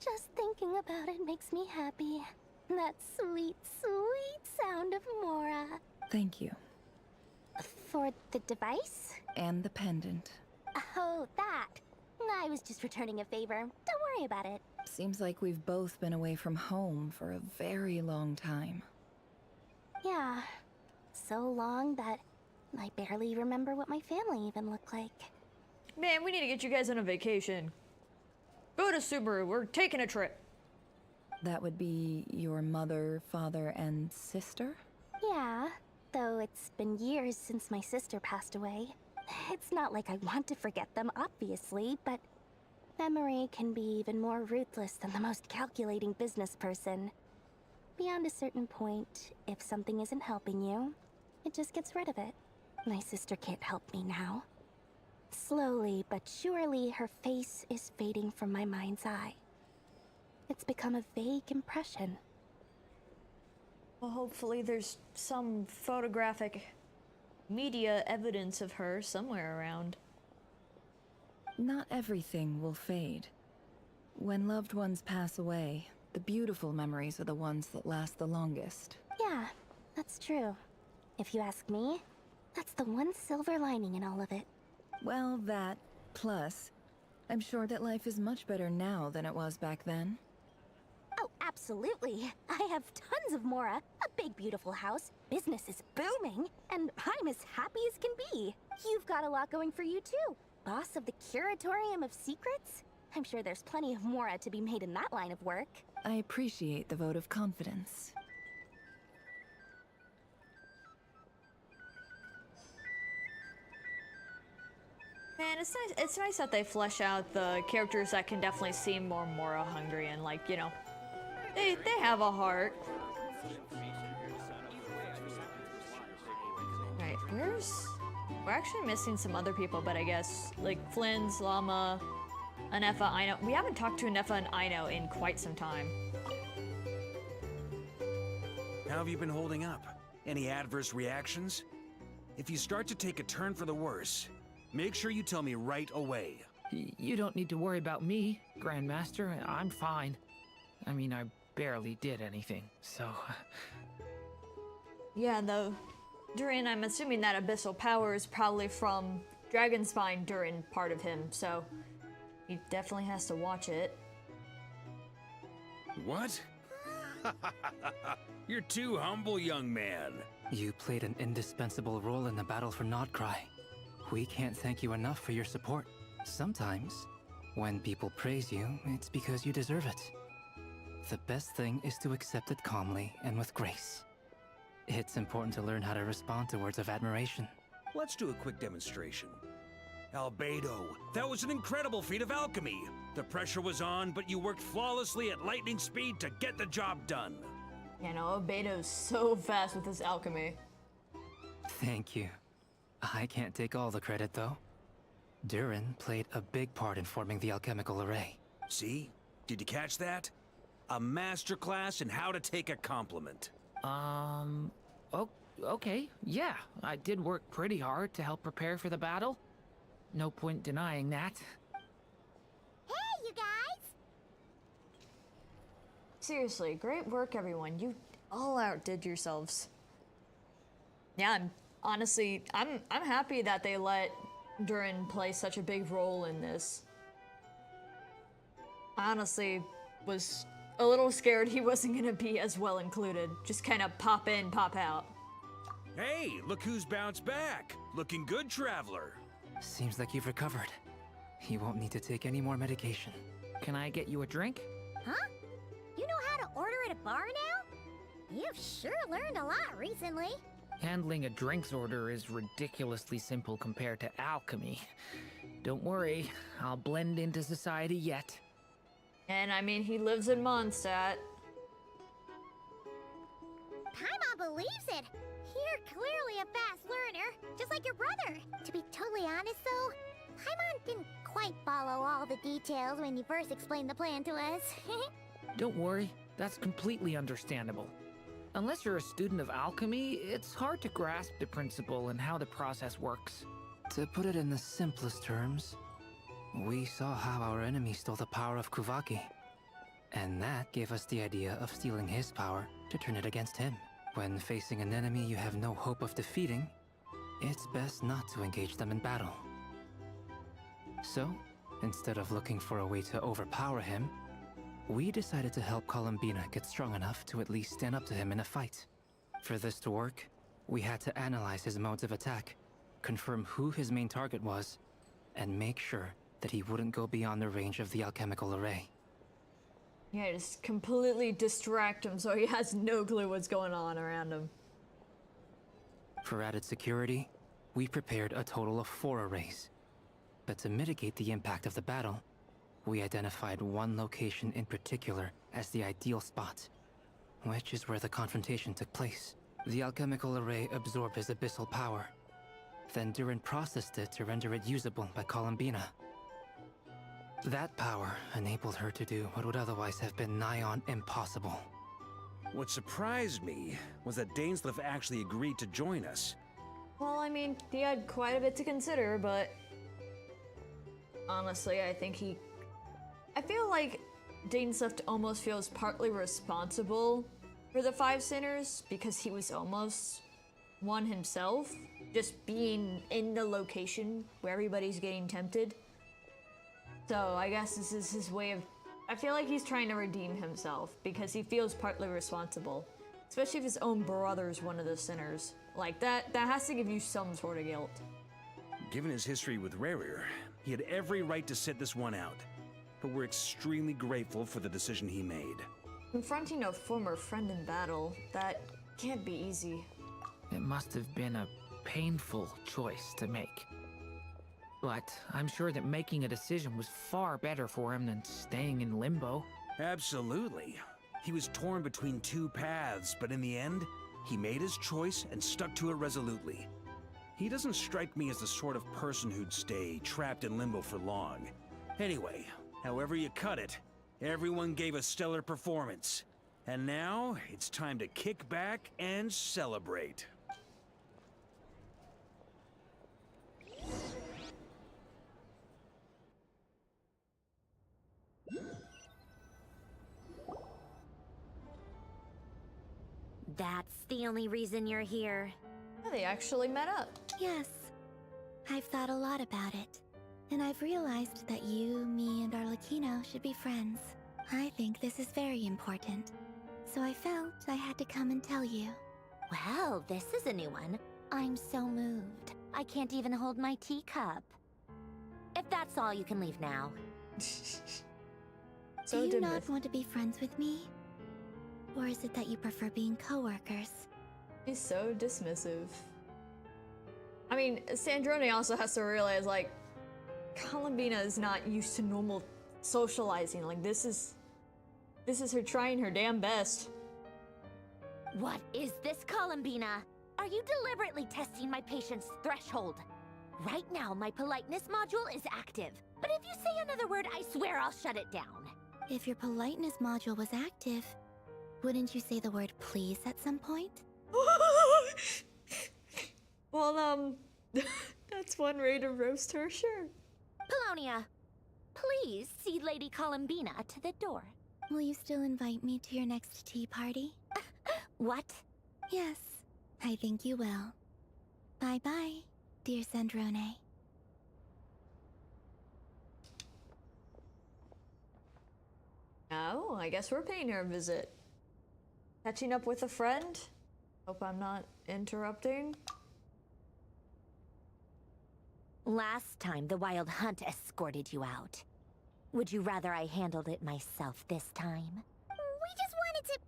Just thinking about it makes me happy. That sweet, sweet sound of Mora. Thank you. For the device? And the pendant. Oh, that. I was just returning a favor. Don't worry about it. Seems like we've both been away from home for a very long time. Yeah. So long that I barely remember what my family even looked like. Man, we need to get you guys on a vacation. Go to Subaru, we're taking a trip. That would be your mother, father, and sister? Yeah, though it's been years since my sister passed away. It's not like I want to forget them, obviously, but memory can be even more ruthless than the most calculating business person. Beyond a certain point, if something isn't helping you, it just gets rid of it. My sister can't help me now. Slowly but surely, her face is fading from my mind's eye. It's become a vague impression. Well, hopefully there's some photographic media evidence of her somewhere around. Not everything will fade. When loved ones pass away, the beautiful memories are the ones that last the longest. Yeah, that's true. If you ask me, that's the one silver lining in all of it. Well, that, plus, I'm sure that life is much better now than it was back then. Oh, absolutely. I have tons of Mora, a big beautiful house, business is booming, and I'm as happy as can be. You've got got a lot going for you too. Boss of the Curatorium of Secrets? I'm sure there's plenty of mora to be made in that line of work. I appreciate the vote of confidence. Man, it's nice. It's nice that they flesh out the characters that can definitely seem more Mora hungry and like, you know, they have a heart. Right, we're actually missing some other people, but I guess like Flynn's, Llama, Anefa, Aino. We haven't talked to Anefa and Aino in quite some time. How have you been holding up? Any adverse reactions? If you start to take a turn for the worse, make sure you tell me right away. You don't need to worry about me, Grandmaster. I'm fine. I mean, I barely did anything, so... Yeah, though, Durin, I'm assuming that abyssal power is probably from Dragonspine Durin part of him, so he definitely has to watch it. What? You're too humble, young man. You played an indispensable role in the battle for Nodcry. We can't thank you enough for your support. Sometimes, when people praise you, it's because you deserve it. The best thing is to accept it calmly and with grace. It's important to learn how to respond to words of admiration. Let's do a quick demonstration. Albedo, that was an incredible feat of alchemy. The pressure was on, but you worked flawlessly at lightning speed to get the job done. You know, Albedo's so fast with his alchemy. Thank you. I can't take all the credit, though. Durin played a big part in forming the alchemical array. See? Did you catch that? A masterclass in how to take a compliment. Okay, yeah. I did work pretty hard to help prepare for the battle. No point denying that. Hey, you guys! Seriously, great work, everyone. You all outdid yourselves. Yeah, I'm happy that they let Durin play such a big role in this. I honestly was a little scared he wasn't gonna be as well included. Just kind of pop in, pop out. Hey, look who's bounced back. Looking good, Traveler. Seems like you've recovered. You won't need to take any more medication. Can I get you a drink? Huh? You know how to order at a bar now? You've sure learned a lot recently. Handling a drinks order is ridiculously simple compared to alchemy. Don't worry, I'll blend into society yet. And I mean, he lives in Mondstadt. Paimon believes it. You're clearly a fast learner, just like your brother. To be totally honest though, Paimon didn't quite follow all the details when you first explained the plan to us. Don't worry, that's completely understandable. Unless you're a student of alchemy, it's hard to grasp the principle and how the process works. To put it in the simplest terms, we saw how our enemy stole the power of Kuvaki. And that gave us the idea of stealing his power to turn it against him. When facing an enemy you have no hope of defeating, it's best not to engage them in battle. So, instead of looking for a way to overpower him, we decided to help Columbina get strong enough to at least stand up to him in a fight. For this to work, we had to analyze his modes of attack, confirm who his main target was, and make sure that he wouldn't go beyond the range of the alchemical array. Yeah, just completely distract him so he has no clue what's going on around him. For added security, we prepared a total of 4 arrays. But to mitigate the impact of the battle, we identified one location in particular as the ideal spot, which is where the confrontation took place. The alchemical array absorbed his abyssal power. Then Durin processed it to render it usable by Columbina. That power enabled her to do what would otherwise have been nigh on impossible. What surprised me was that Dainsleif actually agreed to join us. Well, I mean, he had quite a bit to consider, but honestly, I feel like Dainsleif almost feels partly responsible for the 5 sinners because he was almost one himself, just being in the location where everybody's getting tempted. So I guess this is his way of... I feel like he's trying to redeem himself because he feels partly responsible. Especially if his own brother's one of the sinners. Like, that has to give you some sort of guilt. Given his history with Rerir, he had every right to sit this one out. But we're extremely grateful for the decision he made. Confronting a former friend in battle, that can't be easy. It must have been a painful choice to make. But I'm sure that making a decision was far better for him than staying in limbo. Absolutely. He was torn between two paths, but in the end, he made his choice and stuck to it resolutely. He doesn't strike me as the sort of person who'd stay trapped in limbo for long. Anyway, however you cut it, everyone gave a stellar performance. And now, it's time to kick back and celebrate. That's the only reason you're here. They actually met up. Yes. I've thought a lot about it. And I've realized that you, me, and Arlecchino should be friends. I think this is very important. So I felt I had to come and tell you. Well, this is a new one. I'm so moved. I can't even hold my teacup. If that's all, you can leave now. Do you not want to be friends with me? Or is it that you prefer being co-workers? He's so dismissive. I mean, Sandrone also has to realize, like, Columbina is not used to normal socializing. Like, this is her trying her damn best. What is this, Columbina? Are you deliberately testing my patience threshold? Right now, my politeness module is active. But if you say another word, I swear I'll shut it down. If your politeness module was active, wouldn't you say the word please at some point? Well, that's one way to roast her, sure. Polonia, please see Lady Columbina to the door. Will you still invite me to your next tea party? What? Yes, I think you will. Bye-bye, dear Sandrone. Oh, I guess we're paying her a visit. Catching up with a friend? Hope I'm not interrupting. Last time, the Wild Hunt escorted you out. Would you rather I handled it myself this time? We just wanted to,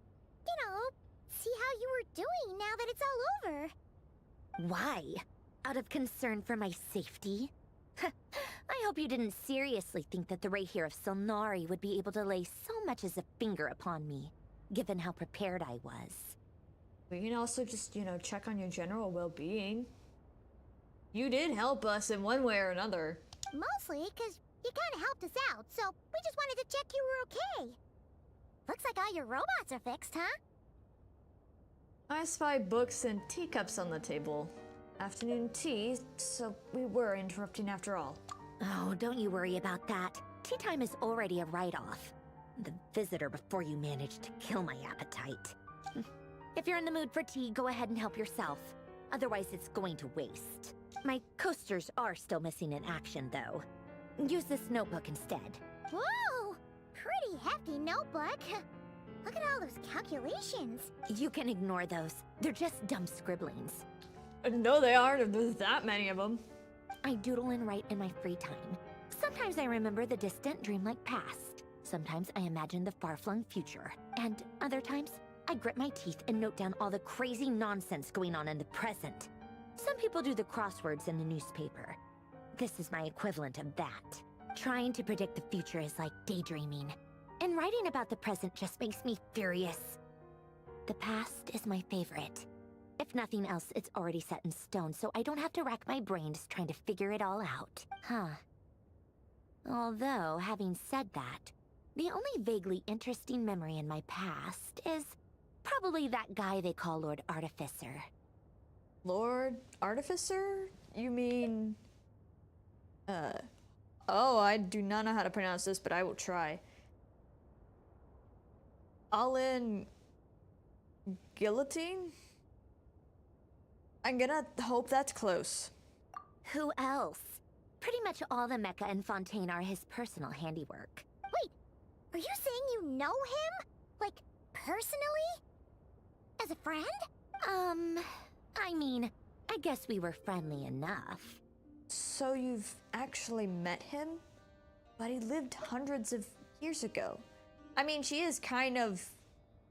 see how you were doing now that it's all over. Why? Out of concern for my safety? I hope you didn't seriously think that the Rerir of Solnari would be able to lay so much as a finger upon me, given how prepared I was. We can also just, check on your general well-being. You did help us in one way or another. Mostly because you kind of helped us out, so we just wanted to check you were okay. Looks like all your robots are fixed, huh? I spy books and teacups on the table. Afternoon tea, so we were interrupting after all. Oh, don't you worry about that. Tea time is already a write-off. The visitor before you managed to kill my appetite. If you're in the mood for tea, go ahead and help yourself. Otherwise, it's going to waste. My coasters are still missing in action, though. Use this notebook instead. Whoa! Pretty hefty notebook. Look at all those calculations. You can ignore those. They're just dumb scribblings. No, they aren't, if there's that many of them. I doodle and write in my free time. Sometimes I remember the distant dreamlike past. Sometimes I imagine the far-flung future. And other times, I grit my teeth and note down all the crazy nonsense going on in the present. Some people do the crosswords in the newspaper. This is my equivalent of that. Trying to predict the future is like daydreaming. And writing about the present just makes me furious. The past is my favorite. If nothing else, it's already set in stone, so I don't have to rack my brains trying to figure it all out. Huh. Although, having said that, the only vaguely interesting memory in my past is probably that guy they call Lord Artificer. Lord Artificer? You mean... Oh, I do not know how to pronounce this, but I will try. Alin... Guillotine? I'm gonna hope that's close. Who else? Pretty much all the mecha and Fontaine are his personal handiwork. Wait, are you saying you know him? Like, personally? As a friend? I mean, I guess we were friendly enough. So you've actually met him? But he lived hundreds of years ago. I mean, she is kind of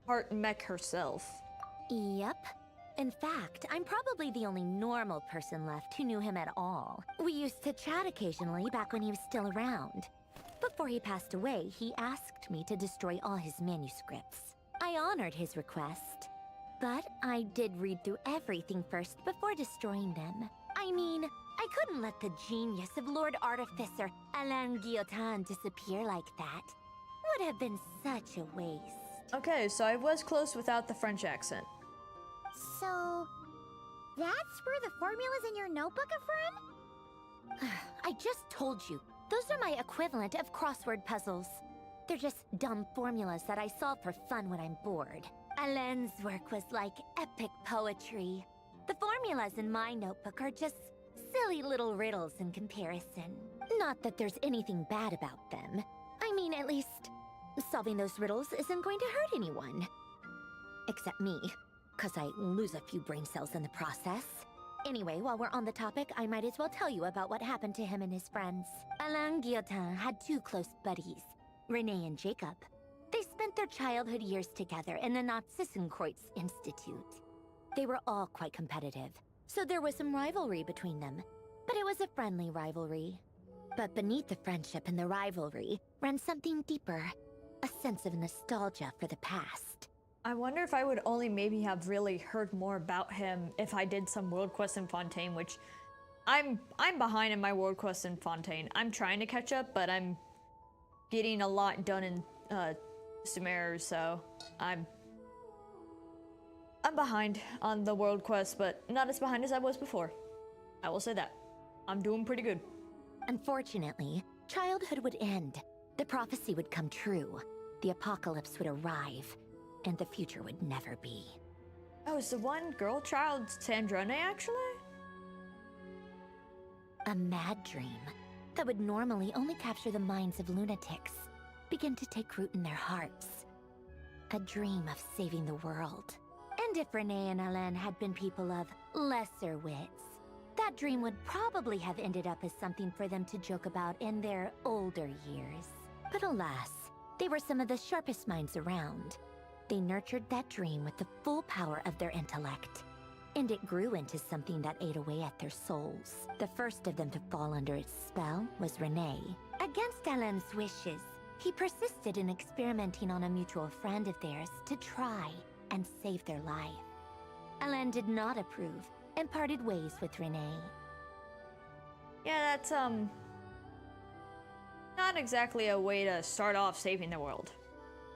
part mech herself. Yep. In fact, I'm probably the only normal person left who knew him at all. We used to chat occasionally back when he was still around. Before he passed away, he asked me to destroy all his manuscripts. I honored his request, but I did read through everything first before destroying them. I mean, I couldn't let the genius of Lord Artificer Alain Guillotin disappear like that. Would have been such a waste. Okay, so I was close without the French accent. So, that's where the formula's in your notebook are from? I just told you. Those are my equivalent of crossword puzzles. They're just dumb formulas that I solve for fun when I'm bored. Alain's work was like epic poetry. The formulas in my notebook are just silly little riddles in comparison. Not that there's anything bad about them. I mean, at least, solving those riddles isn't going to hurt anyone. Except me, 'cause I lose a few brain cells in the process. Anyway, while we're on the topic, I might as well tell you about what happened to him and his friends. Alain Guillotin had two close buddies, Renee and Jacob. They spent their childhood years together in the Nazissenkreuz Institute. They were all quite competitive, so there was some rivalry between them. But it was a friendly rivalry. But beneath the friendship and the rivalry ran something deeper, a sense of nostalgia for the past. I wonder if I would only maybe have really heard more about him if I did some world quest in Fontaine, which I'm behind in my world quest in Fontaine. I'm trying to catch up, but I'm getting a lot done in Sumeru, so I'm behind on the world quest, but not as behind as I was before. I will say that. I'm doing pretty good. Unfortunately, childhood would end. The prophecy would come true. The apocalypse would arrive. And the future would never be. Oh, is the one girl child Sandrone, actually? A mad dream that would normally only capture the minds of lunatics begin to take root in their hearts. A dream of saving the world. And if Renee and Alain had been people of lesser wits, that dream would probably have ended up as something for them to joke about in their older years. But alas, they were some of the sharpest minds around. They nurtured that dream with the full power of their intellect, and it grew into something that ate away at their souls. The first of them to fall under its spell was Renee. Against Alain's wishes, he persisted in experimenting on a mutual friend of theirs to try and save their life. Alain did not approve and parted ways with Renee. Yeah, that's not exactly a way to start off saving the world.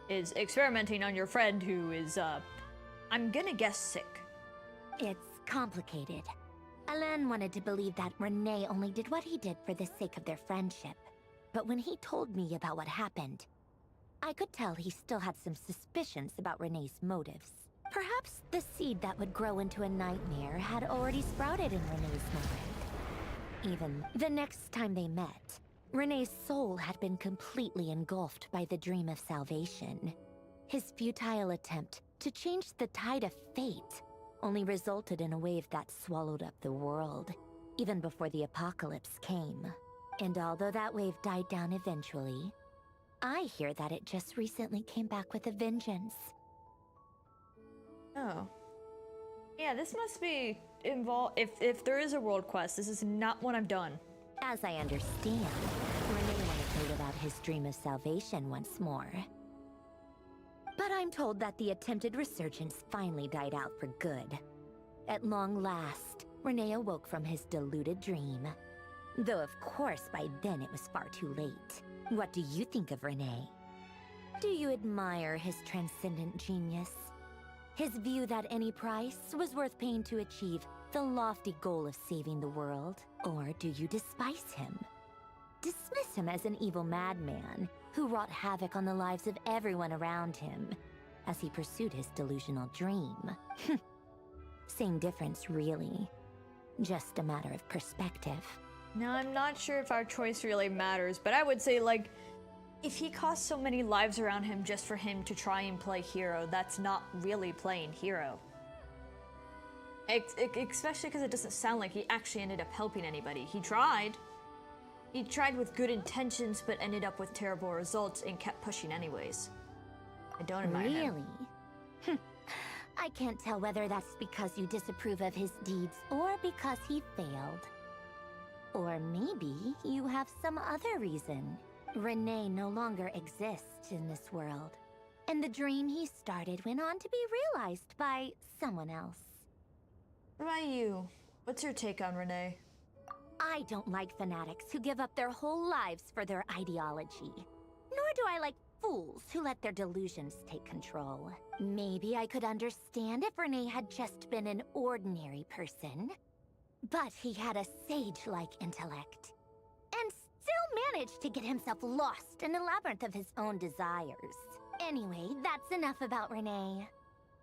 Is experimenting on your friend who is, I'm gonna guess sick. It's complicated. Alain wanted to believe that Renee only did what he did for the sake of their friendship. But when he told me about what happened, I could tell he still had some suspicions about Renee's motives. Perhaps the seed that would grow into a nightmare had already sprouted in Renee's mind. Even the next time they met, Renee's soul had been completely engulfed by the dream of salvation. His futile attempt to change the tide of fate only resulted in a wave that swallowed up the world, even before the apocalypse came. And although that wave died down eventually, I hear that it just recently came back with a vengeance. Oh. Yeah, this must be involved. If there is a world quest, this is not what I've done. As I understand, Renee wanted to live out his dream of salvation once more. But I'm told that the attempted resurgence finally died out for good. At long last, Renee awoke from his deluded dream. Though of course by then it was far too late. What do you think of Renee? Do you admire his transcendent genius? His view that any price was worth paying to achieve the lofty goal of saving the world? Or do you despise him? Dismiss him as an evil madman who wrought havoc on the lives of everyone around him as he pursued his delusional dream. Same difference, really. Just a matter of perspective. Now, I'm not sure if our choice really matters, but I would say, like, if he cost so many lives around him just for him to try and play hero, that's not really playing hero. Especially because it doesn't sound like he actually ended up helping anybody. He tried. He tried with good intentions, but ended up with terrible results and kept pushing anyways. I don't admire him. Really? I can't tell whether that's because you disapprove of his deeds or because he failed. Or maybe you have some other reason. Renee no longer exists in this world, and the dream he started went on to be realized by someone else. Ryu, what's your take on Renee? I don't like fanatics who give up their whole lives for their ideology. Nor do I like fools who let their delusions take control. Maybe I could understand if Renee had just been an ordinary person. But he had a sage-like intellect. And still managed to get himself lost in a labyrinth of his own desires. Anyway, that's enough about Renee.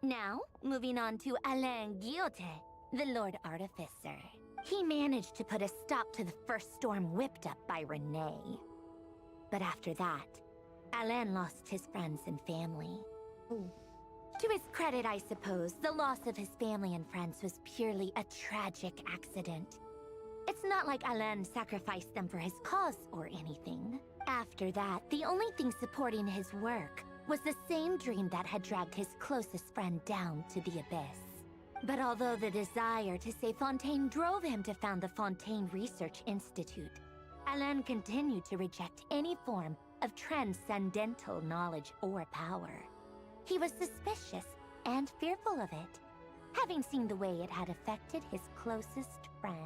Now, moving on to Alain Guillotin, the Lord Artificer. He managed to put a stop to the first storm whipped up by Renee. But after that, Alain lost his friends and family. Ooh. To his credit, I suppose, the loss of his family and friends was purely a tragic accident. It's not like Alain sacrificed them for his cause or anything. After that, the only thing supporting his work was the same dream that had dragged his closest friend down to the abyss. But although the desire to save Fontaine drove him to found the Fontaine Research Institute, Alain continued to reject any form of transcendental knowledge or power. He was suspicious and fearful of it, having seen the way it had affected his closest friend.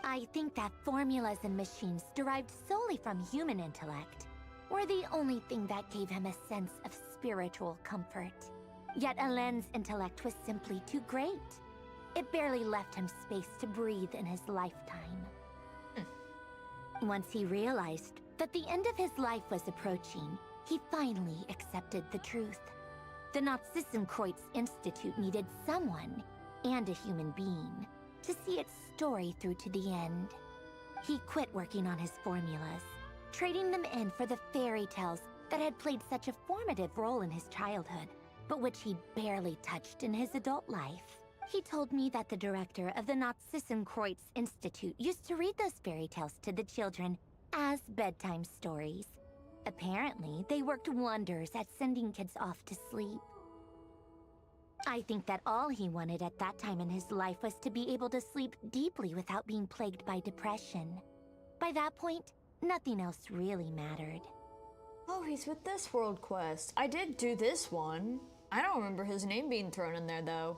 I think that formulas and machines derived solely from human intellect were the only thing that gave him a sense of spiritual comfort. Yet Alain's intellect was simply too great. It barely left him space to breathe in his lifetime. Once he realized that the end of his life was approaching, he finally accepted the truth. The Nazissenkreuz Institute needed someone, and a human being, to see its story through to the end. He quit working on his formulas, trading them in for the fairy tales that had played such a formative role in his childhood, but which he barely touched in his adult life. He told me that the director of the Nazissenkreuz Institute used to read those fairy tales to the children as bedtime stories. Apparently, they worked wonders at sending kids off to sleep. I think that all he wanted at that time in his life was to be able to sleep deeply without being plagued by depression. By that point, nothing else really mattered. Oh, he's with this world quest. I did do this one. I don't remember his name being thrown in there, though.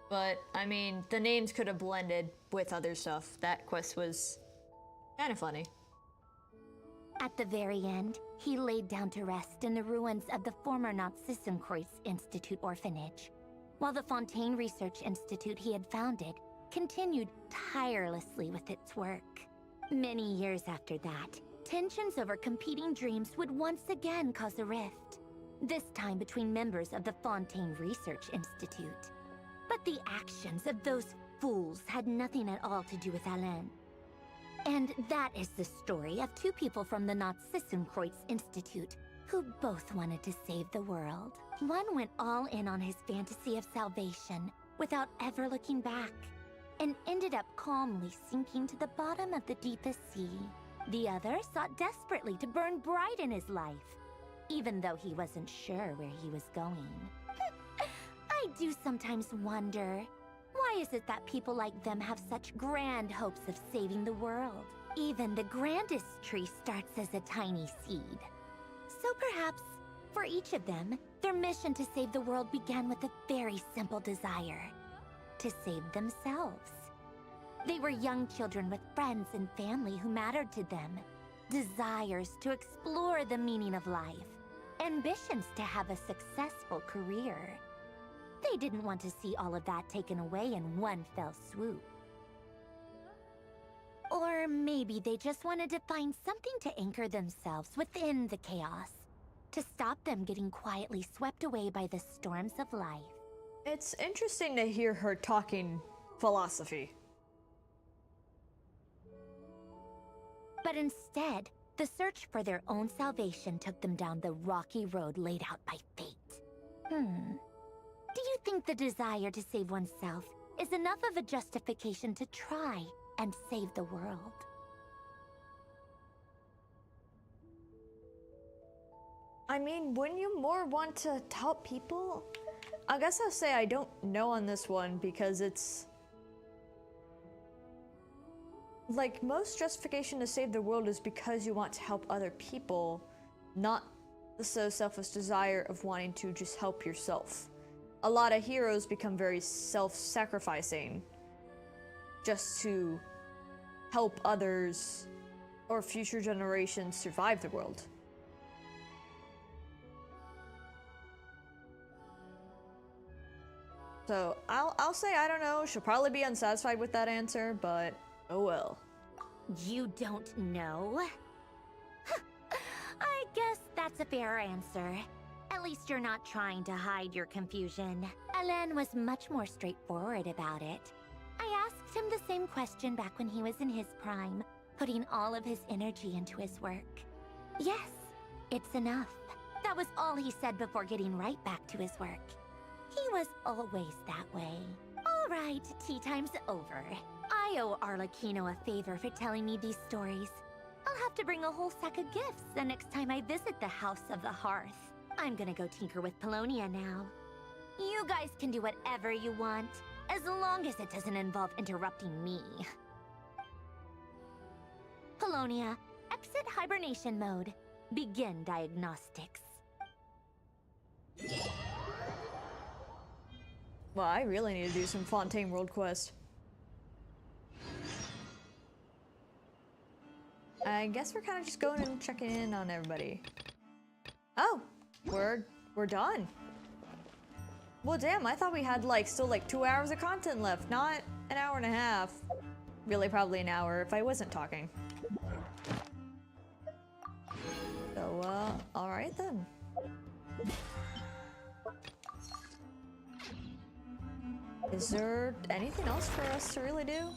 But, I mean, the names could have blended with other stuff. That quest was kind of funny. At the very end, he laid down to rest in the ruins of the former Nazissenkreuz Institute orphanage, while the Fontaine Research Institute he had founded continued tirelessly with its work. Many years after that, tensions over competing dreams would once again cause a rift, this time between members of the Fontaine Research Institute. But the actions of those fools had nothing at all to do with Alain. And that is the story of two people from the Nazissenkreuz Institute who both wanted to save the world. One went all in on his fantasy of salvation without ever looking back, and ended up calmly sinking to the bottom of the deepest sea. The other sought desperately to burn bright in his life, even though he wasn't sure where he was going. I do sometimes wonder, why is it that people like them have such grand hopes of saving the world? Even the grandest tree starts as a tiny seed. So perhaps, for each of them, their mission to save the world began with a very simple desire: to save themselves. They were young children with friends and family who mattered to them, desires to explore the meaning of life, ambitions to have a successful career. They didn't want to see all of that taken away in one fell swoop. Or maybe they just wanted to find something to anchor themselves within the chaos, to stop them getting quietly swept away by the storms of life. It's interesting to hear her talking philosophy. But instead, the search for their own salvation took them down the rocky road laid out by fate. Do you think the desire to save oneself is enough of a justification to try and save the world. I mean, wouldn't you more want to help people? I guess I'll say I don't know on this one because it's... like, most justification to save the world is because you want to help other people, not the so selfish desire of wanting to just help yourself. A lot of heroes become very self-sacrificing just to help others or future generations survive the world. So I'll say I don't know. She'll probably be unsatisfied with that answer, but oh well. You don't know? I guess that's a fair answer. At least you're not trying to hide your confusion. Alain was much more straightforward about it. I asked him the same question back when he was in his prime, putting all of his energy into his work. Yes, it's enough. That was all he said before getting right back to his work. He was always that way. All right, tea time's over. I owe Arlecchino a favor for telling me these stories. I'll have to bring a whole sack of gifts the next time I visit the House of the Hearth. I'm gonna go tinker with Polonia now. You guys can do whatever you want, as long as it doesn't involve interrupting me. Polonia, exit hibernation mode. Begin diagnostics. Well, I really need to do some Fontaine World Quest. I guess we're kind of just going and checking in on everybody. Oh, we're done. Well, damn, I thought we had like still like 2 hours of content left, not an hour and a half. Really, probably an hour if I wasn't talking. So, all right then. Is there anything else for us to really do?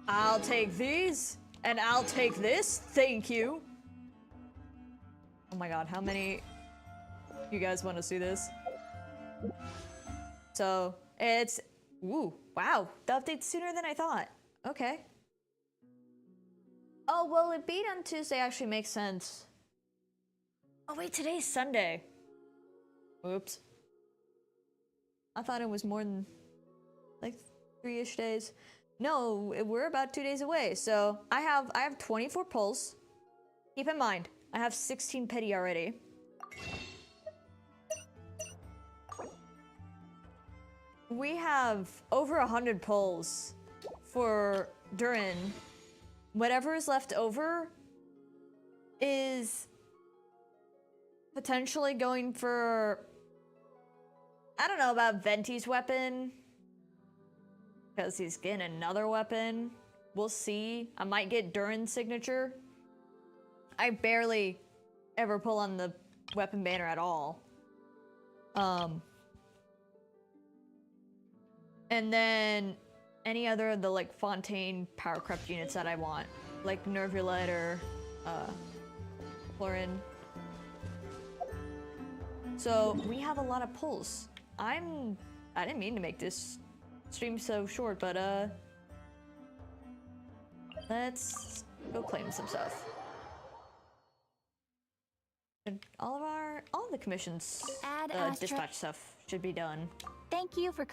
I'll take these, and I'll take this, thank you. Oh my god, how many you guys want to see this? So, it's, ooh, wow, the update's sooner than I thought. Okay. Oh, well, it being on Tuesday actually makes sense. Oh wait, today's Sunday. Oops. I thought it was more than like 3-ish days. No, we're about 2 days away. So I have 24 pulls. Keep in mind, I have 16 pity already. We have over 100 pulls for Durin. Whatever is left over is potentially going for, I don't know about Venti's weapon, because he's getting another weapon. We'll see. I might get Durin's signature. I barely ever pull on the weapon banner at all. And then any other of the like Fontaine power crept units that I want, like Nervulette or Florin. So we have a lot of pulls. I didn't mean to make this stream so short, but let's go claim some stuff. And all of the commissions, dispatch stuff should be done. Thank you for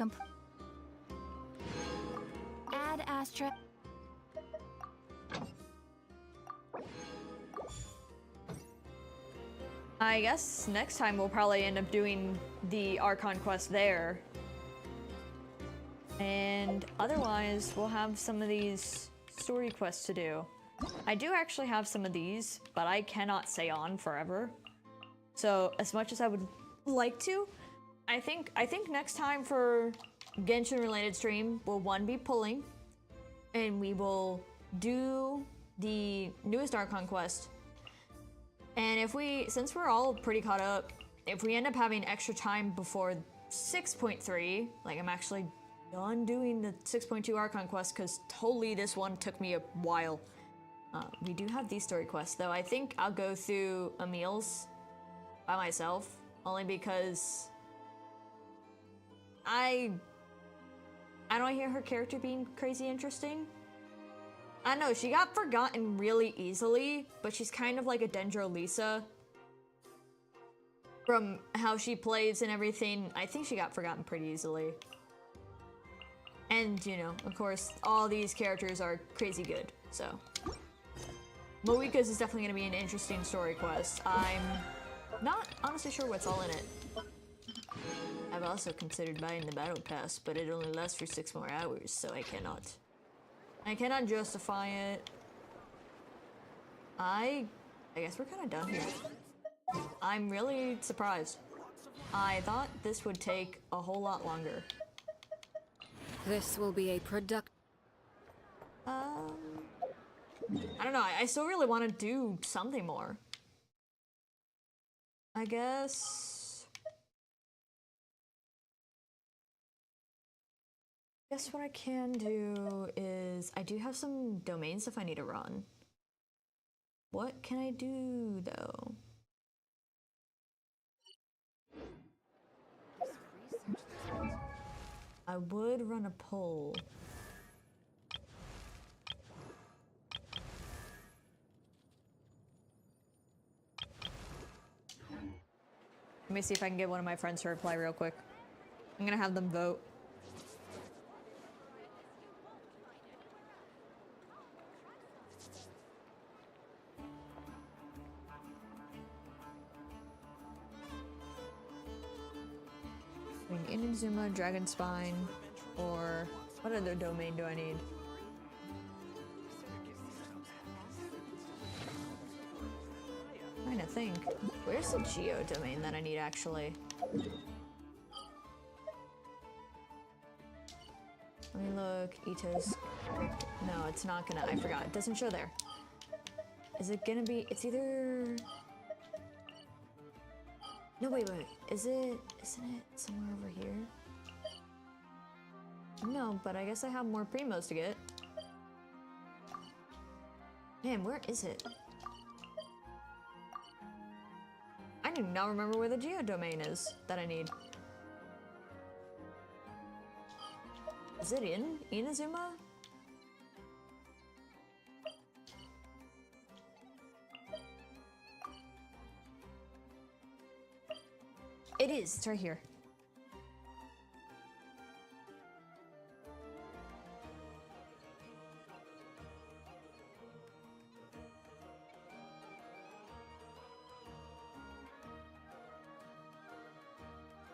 Add Astra. I guess next time we'll probably end up doing the Archon quest there. And otherwise, we'll have some of these story quests to do. I do actually have some of these, but I cannot stay on forever. So as much as I would like to, I think next time for Genshin related stream will be pulling, and we will do the newest Archon quest. And since we're all pretty caught up, if we end up having extra time before 6.3, like I'm actually done doing the 6.2 Archon quest, because totally this one took me a while. We do have these story quests, though. I think I'll go through Emil's by myself, only because I don't hear her character being crazy interesting. I know, she got forgotten really easily, but she's kind of like a Dendro Lisa. From how she plays and everything, I think she got forgotten pretty easily. And, you know, of course, all these characters are crazy good, so. Moika's is definitely going to be an interesting story quest. I'm not honestly sure what's all in it. I've also considered buying the battle pass, but it only lasts for 6 more hours, so I cannot justify it. I guess we're kind of done here. I'm really surprised. I thought this would take a whole lot longer. This will be a I don't know, I still really want to do something more. I guess what I can do is, I do have some domain stuff I need to run. What can I do, though? I would run a poll. Let me see if I can get one of my friends to reply real quick. I'm gonna have them vote. Inazuma, Dragon Spine, or what other domain do I need? I'm trying to think. Where's the Geo domain that I need actually? Let me look. Ito's. No, it's not gonna. I forgot. It doesn't show there. Is it gonna be? It's either. No, wait. Isn't it somewhere over here? No, but I guess I have more primos to get. Man, where is it? I do not remember where the Geo domain is that I need. Is it in Inazuma? It is, it's right here.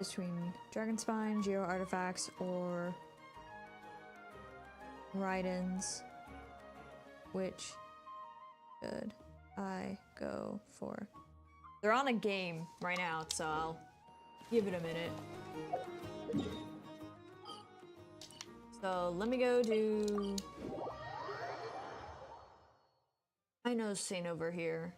Between Dragon Spine, Geo Artifacts, or Raidens, which should I go for? They're on a game right now, so I'll give it a minute. So let me go do. I know Saint over here.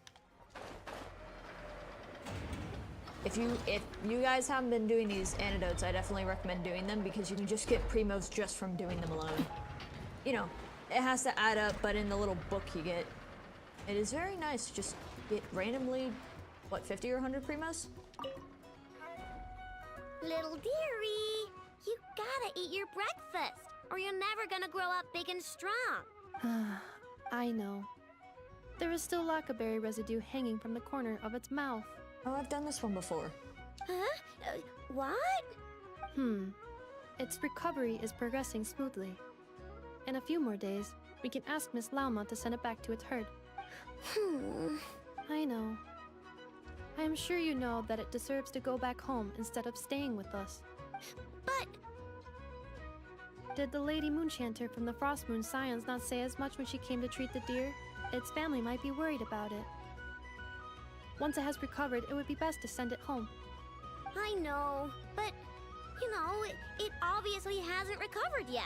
If you guys haven't been doing these antidotes, I definitely recommend doing them because you can just get primos just from doing them alone. You know, it has to add up, but in the little book you get, it is very nice to just get randomly, what, 50 or 100 primos? Little dearie, you gotta eat your breakfast, or you're never gonna grow up big and strong. I know. There is still lacquerberry residue hanging from the corner of its mouth. Oh, I've done this one before. Huh? What? Its recovery is progressing smoothly. In a few more days, we can ask Miss Lauma to send it back to its herd. I know. I am sure you know that it deserves to go back home instead of staying with us. But... Did the Lady Moonchanter from the Frost Moon Scions not say as much when she came to treat the deer? Its family might be worried about it. Once it has recovered, it would be best to send it home. I know, but, you know, it obviously hasn't recovered yet.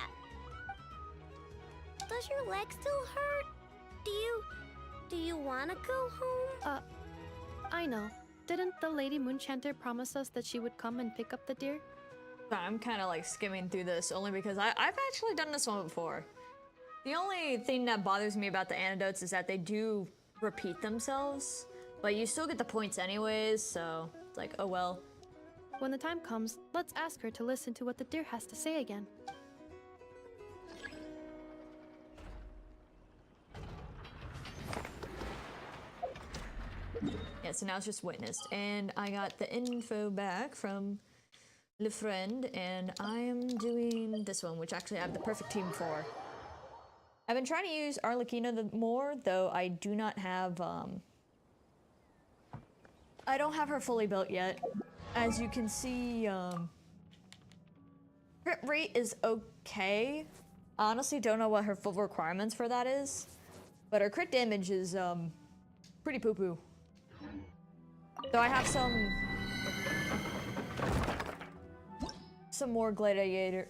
Does your leg still hurt? Do you want to go home? I know. Didn't the Lady Moonchanter promise us that she would come and pick up the deer? I'm kind of like skimming through this only because I've actually done this one before. The only thing that bothers me about the antidotes is that they do repeat themselves, but you still get the points anyways, so it's like, oh well. When the time comes, let's ask her to listen to what the deer has to say again. Yeah, so now it's just witnessed. And I got the info back from Le Friend, and I am doing this one, which actually I have the perfect team for. I've been trying to use Arlecchino more, though I do not have, I don't have her fully built yet. As you can see, crit rate is okay. Honestly, don't know what her full requirements for that is, but her crit damage is, pretty poo-poo. So I have some more gladiators,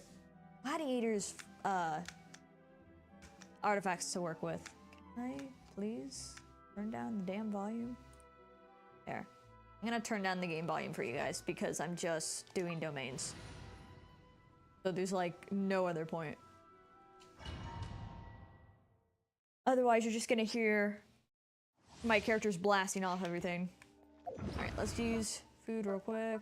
artifacts to work with. Can I please turn down the damn volume? There. I'm gonna turn down the game volume for you guys because I'm just doing domains. So there's like no other point. Otherwise, you're just gonna hear my characters blasting off everything. Alright, let's use food real quick.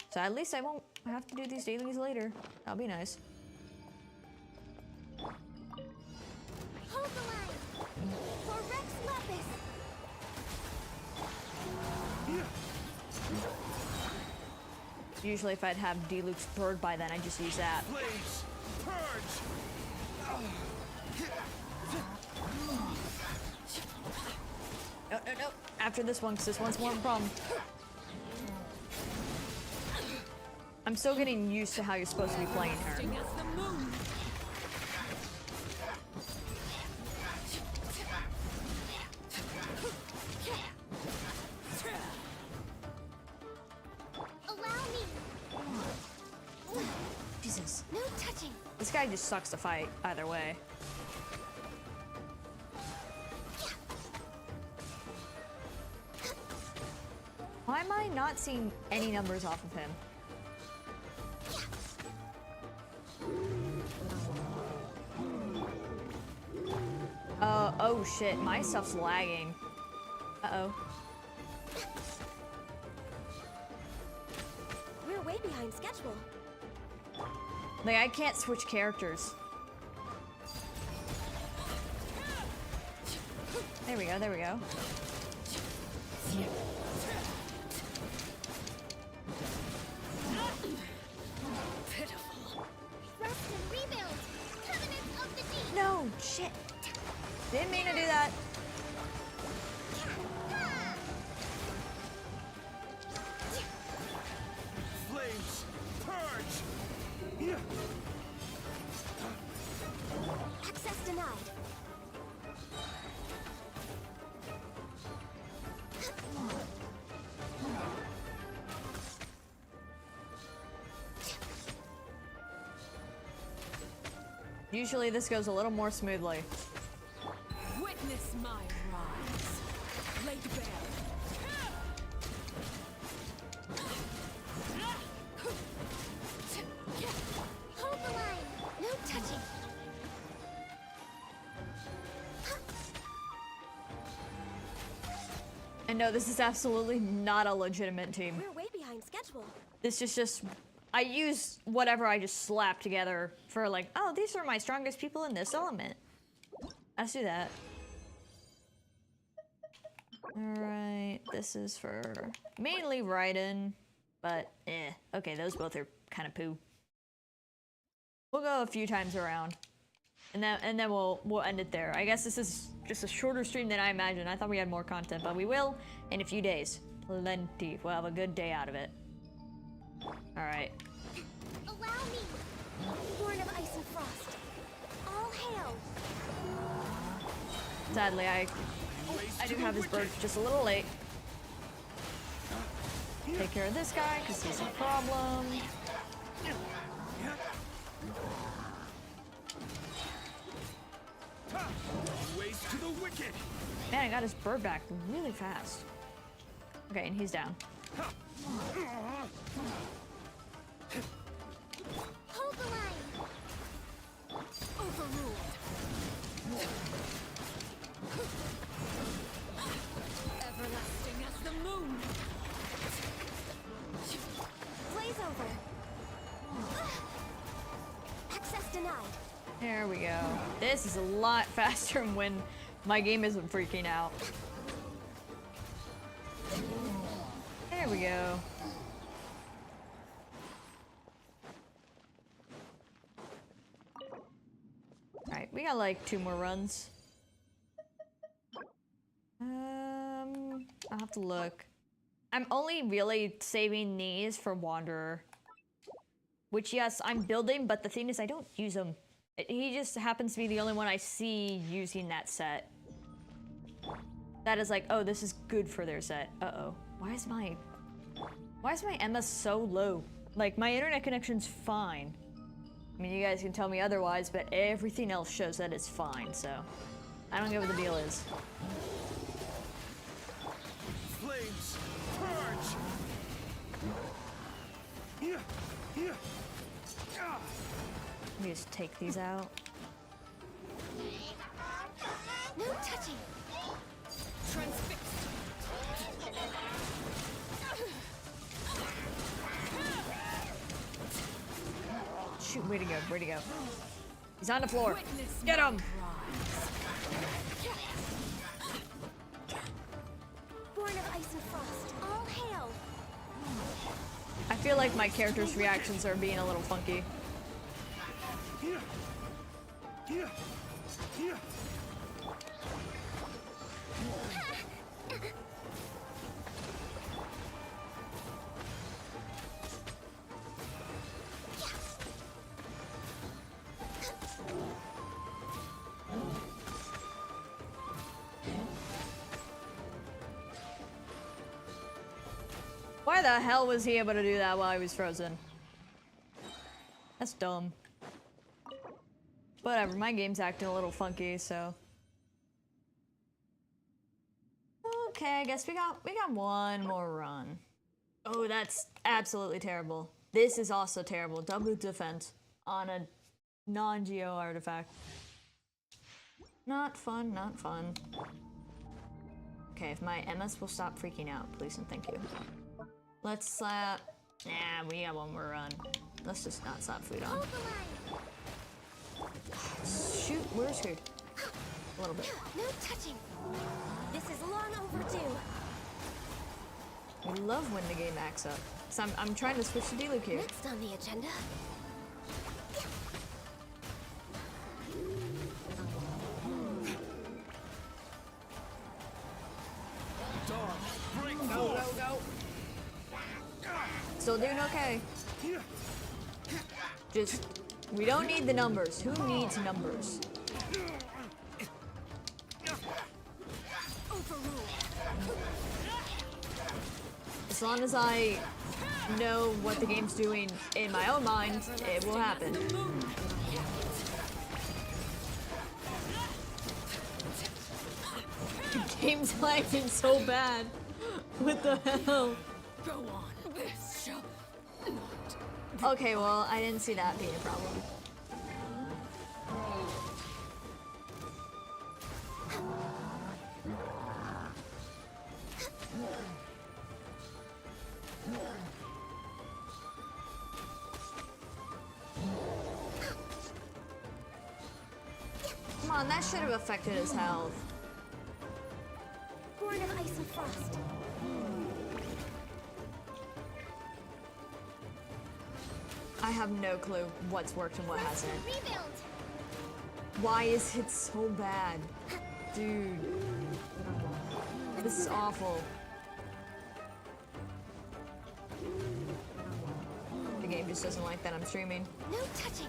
So at least I won't have to do these dailies later. That'll be nice. Hold the line! For Rex Lapis! Usually if I'd have D-Luke's bird by then, I'd just use that. Blaze! Purge! No, no, no. After this one, because this one's more of a problem. I'm still getting used to how you're supposed to be playing her. Allow me! Jesus. No touching! This guy just sucks to fight, either way. Why am I not seeing any numbers off of him? Oh shit, my stuff's lagging. Uh-oh. We're way behind schedule. Like, I can't switch characters. There we go, there we go. Pitiful. Rest and rebuild! Covenant of the Deep! No, shit. Didn't mean to do that. Flames! Purge! Access denied. Usually this goes a little more smoothly. Witness my rise. Laid bare. Hold the line! No touching! And no, this is absolutely not a legitimate team. We're way behind schedule. This is just, I use whatever I just slapped together for like, oh, these are my strongest people in this element. Let's do that. Alright, this is for mainly Raiden, but okay, those both are kind of poo. We'll go a few times around, and then we'll end it there. I guess this is just a shorter stream than I imagined. I thought we had more content, but we will in a few days. Plenty. We'll have a good day out of it. Alright. Allow me! Born of ice and frost. All hail! Sadly, I do have his bird just a little late. Take care of this guy, because he's a problem. Waste to the wicked! Man, I got his bird back really fast. Okay, and he's down. Hold the line! Overruled. Everlasting as the moon. side. There we go. This is a lot faster when my game isn't freaking out. There we go. Alright, we got like 2 more runs. I'll have to look. I'm only really saving these for Wanderer. Which, yes, I'm building, but the thing is I don't use them. He just happens to be the only one I see using that set. That is like, oh, this is good for their set. Uh-oh. Why is my MS so low? Like, my internet connection's fine. I mean, you guys can tell me otherwise, but everything else shows that it's fine, so... I don't get what the deal is. Flames, purge! Here, here. Let me just take these out. No touching. Shoot, way to go, way to go. He's on the floor. Get him! Born of ice and frost, all hail. I feel like my character's reactions are being a little funky. Here, here, here. Why the hell was he able to do that while I was frozen? That's dumb. Whatever, my game's acting a little funky, so. Okay, I guess we got one more run. Oh, that's absolutely terrible. This is also terrible. Double defense on a non-geo artifact. Not fun, not fun. Okay, if my MS will stop freaking out, please and thank you. Let's slap. Nah, we got one more run. Let's just not slap food on. Shoot, we're screwed. A little bit. No touching. This is long overdue. I love when the game acts up. So I'm trying to switch to D-Luke here. Next on the agenda. Go, go, go. Still doing okay. Just, we don't need the numbers. Who needs numbers? As long as I know what the game's doing in my own mind, it will happen. The game's lagging so bad. What the hell? Go on. This shall Okay, well, I didn't see that being a problem. Come on, that should have affected his health. Born of ice and frost. I have no clue what's worked and what hasn't. Rebuild. Why is it so bad? Dude. This is awful. The game just doesn't like that I'm streaming. No touching.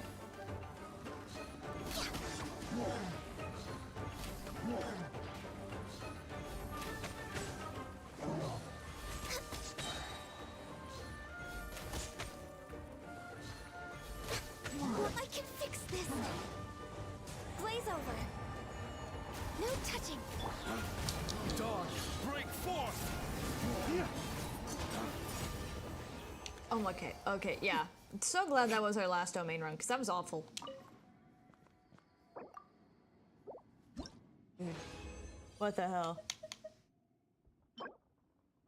I can fix this. Blaze over. No touching. Dawn, break forth! Oh, okay. Okay, yeah. So glad that was our last domain run, because that was awful. Dude. What the hell?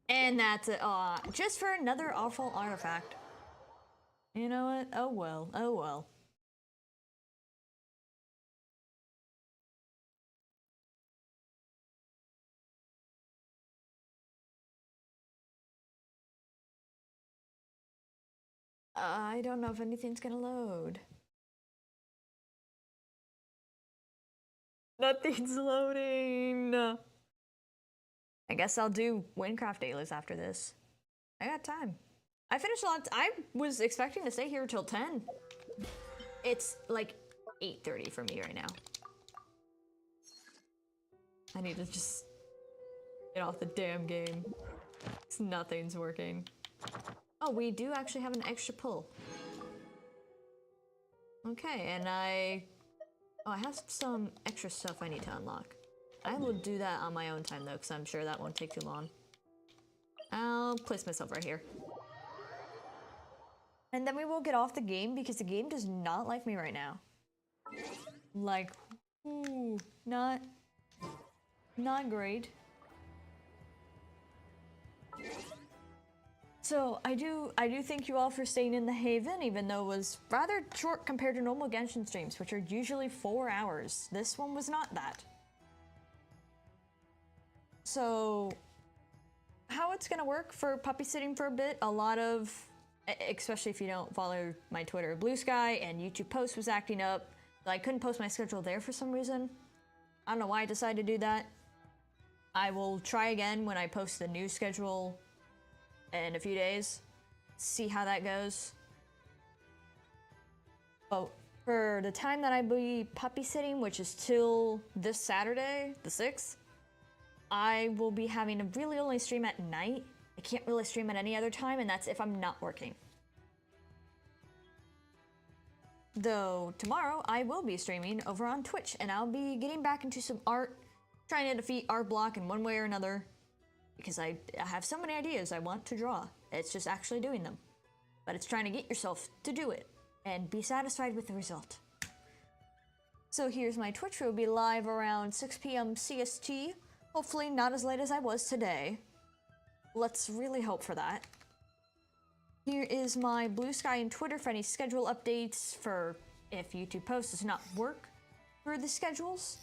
And that's it. Aw, just for another awful artifact. You know what? Oh well. Oh well. I don't know if anything's gonna load. Nothing's loading. I guess I'll do Windcraft dailies after this. I got time. I finished a lot. I was expecting to stay here till 10. It's like 8:30 for me right now. I need to just get off the damn game. Nothing's working. Oh, we do actually have an extra pull. Okay, and I have some extra stuff I need to unlock. I will do that on my own time though, because I'm sure that won't take too long. I'll place myself right here. And then we will get off the game because the game does not like me right now. Like, ooh, not great. So I do thank you all for staying in the Haven, even though it was rather short compared to normal Genshin streams, which are usually 4 hours. This one was not that. So how it's gonna work for puppy sitting for a bit, a lot of, especially if you don't follow my Twitter, Blue Sky and YouTube post was acting up. So I couldn't post my schedule there for some reason. I don't know why I decided to do that. I will try again when I post the new schedule in a few days, see how that goes. But for the time that I be puppy sitting, which is till this Saturday, the 6th, I will be having to really only stream at night. I can't really stream at any other time, and that's if I'm not working. Though tomorrow I will be streaming over on Twitch, and I'll be getting back into some art, trying to defeat art block in one way or another. Because I have so many ideas I want to draw. It's just actually doing them. But it's trying to get yourself to do it and be satisfied with the result. So here's my Twitch. Will be live around 6 p.m. CST. Hopefully not as late as I was today. Let's really hope for that. Here is my Blue Sky and Twitter for any schedule updates for if YouTube posts does not work for the schedules.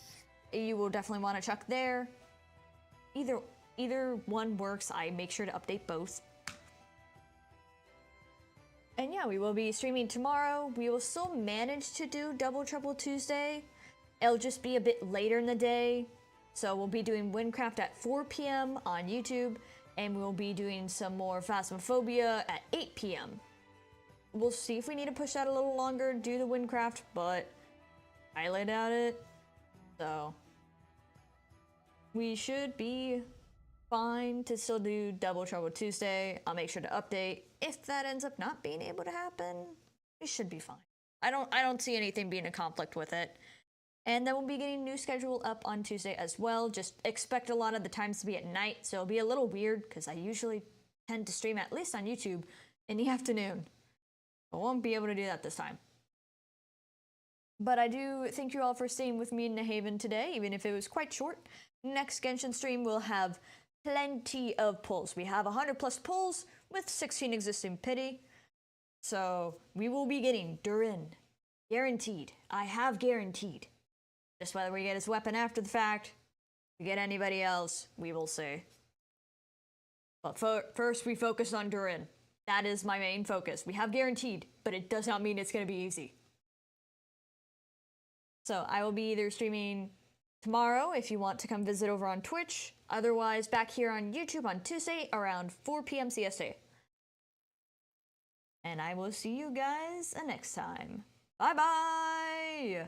You will definitely want to check there. Either one works, I make sure to update both. And yeah, we will be streaming tomorrow. We will still manage to do Double Trouble Tuesday. It'll just be a bit later in the day. So we'll be doing Windcraft at 4 p.m. on YouTube, and we'll be doing some more Phasmophobia at 8 p.m. We'll see if we need to push that a little longer, do the Windcraft, but I laid out it. So we should be fine to still do Double Trouble Tuesday. I'll make sure to update. If that ends up not being able to happen, we should be fine. I don't see anything being a conflict with it. And then we'll be getting a new schedule up on Tuesday as well. Just expect a lot of the times to be at night, so it'll be a little weird because I usually tend to stream, at least on YouTube, in the afternoon. I won't be able to do that this time. But I do thank you all for staying with me in the Haven today, even if it was quite short. Next Genshin stream will have plenty of pulls. We have 100 plus pulls with 16 existing pity. So we will be getting Durin. Guaranteed. I have guaranteed. Just whether we get his weapon after the fact, we get anybody else, we will see. But first we focus on Durin. That is my main focus. We have guaranteed, but it does not mean it's going to be easy. So I will be either streaming tomorrow if you want to come visit over on Twitch, otherwise back here on YouTube on Tuesday around 4 p.m. CST. And I will see you guys next time. Bye bye!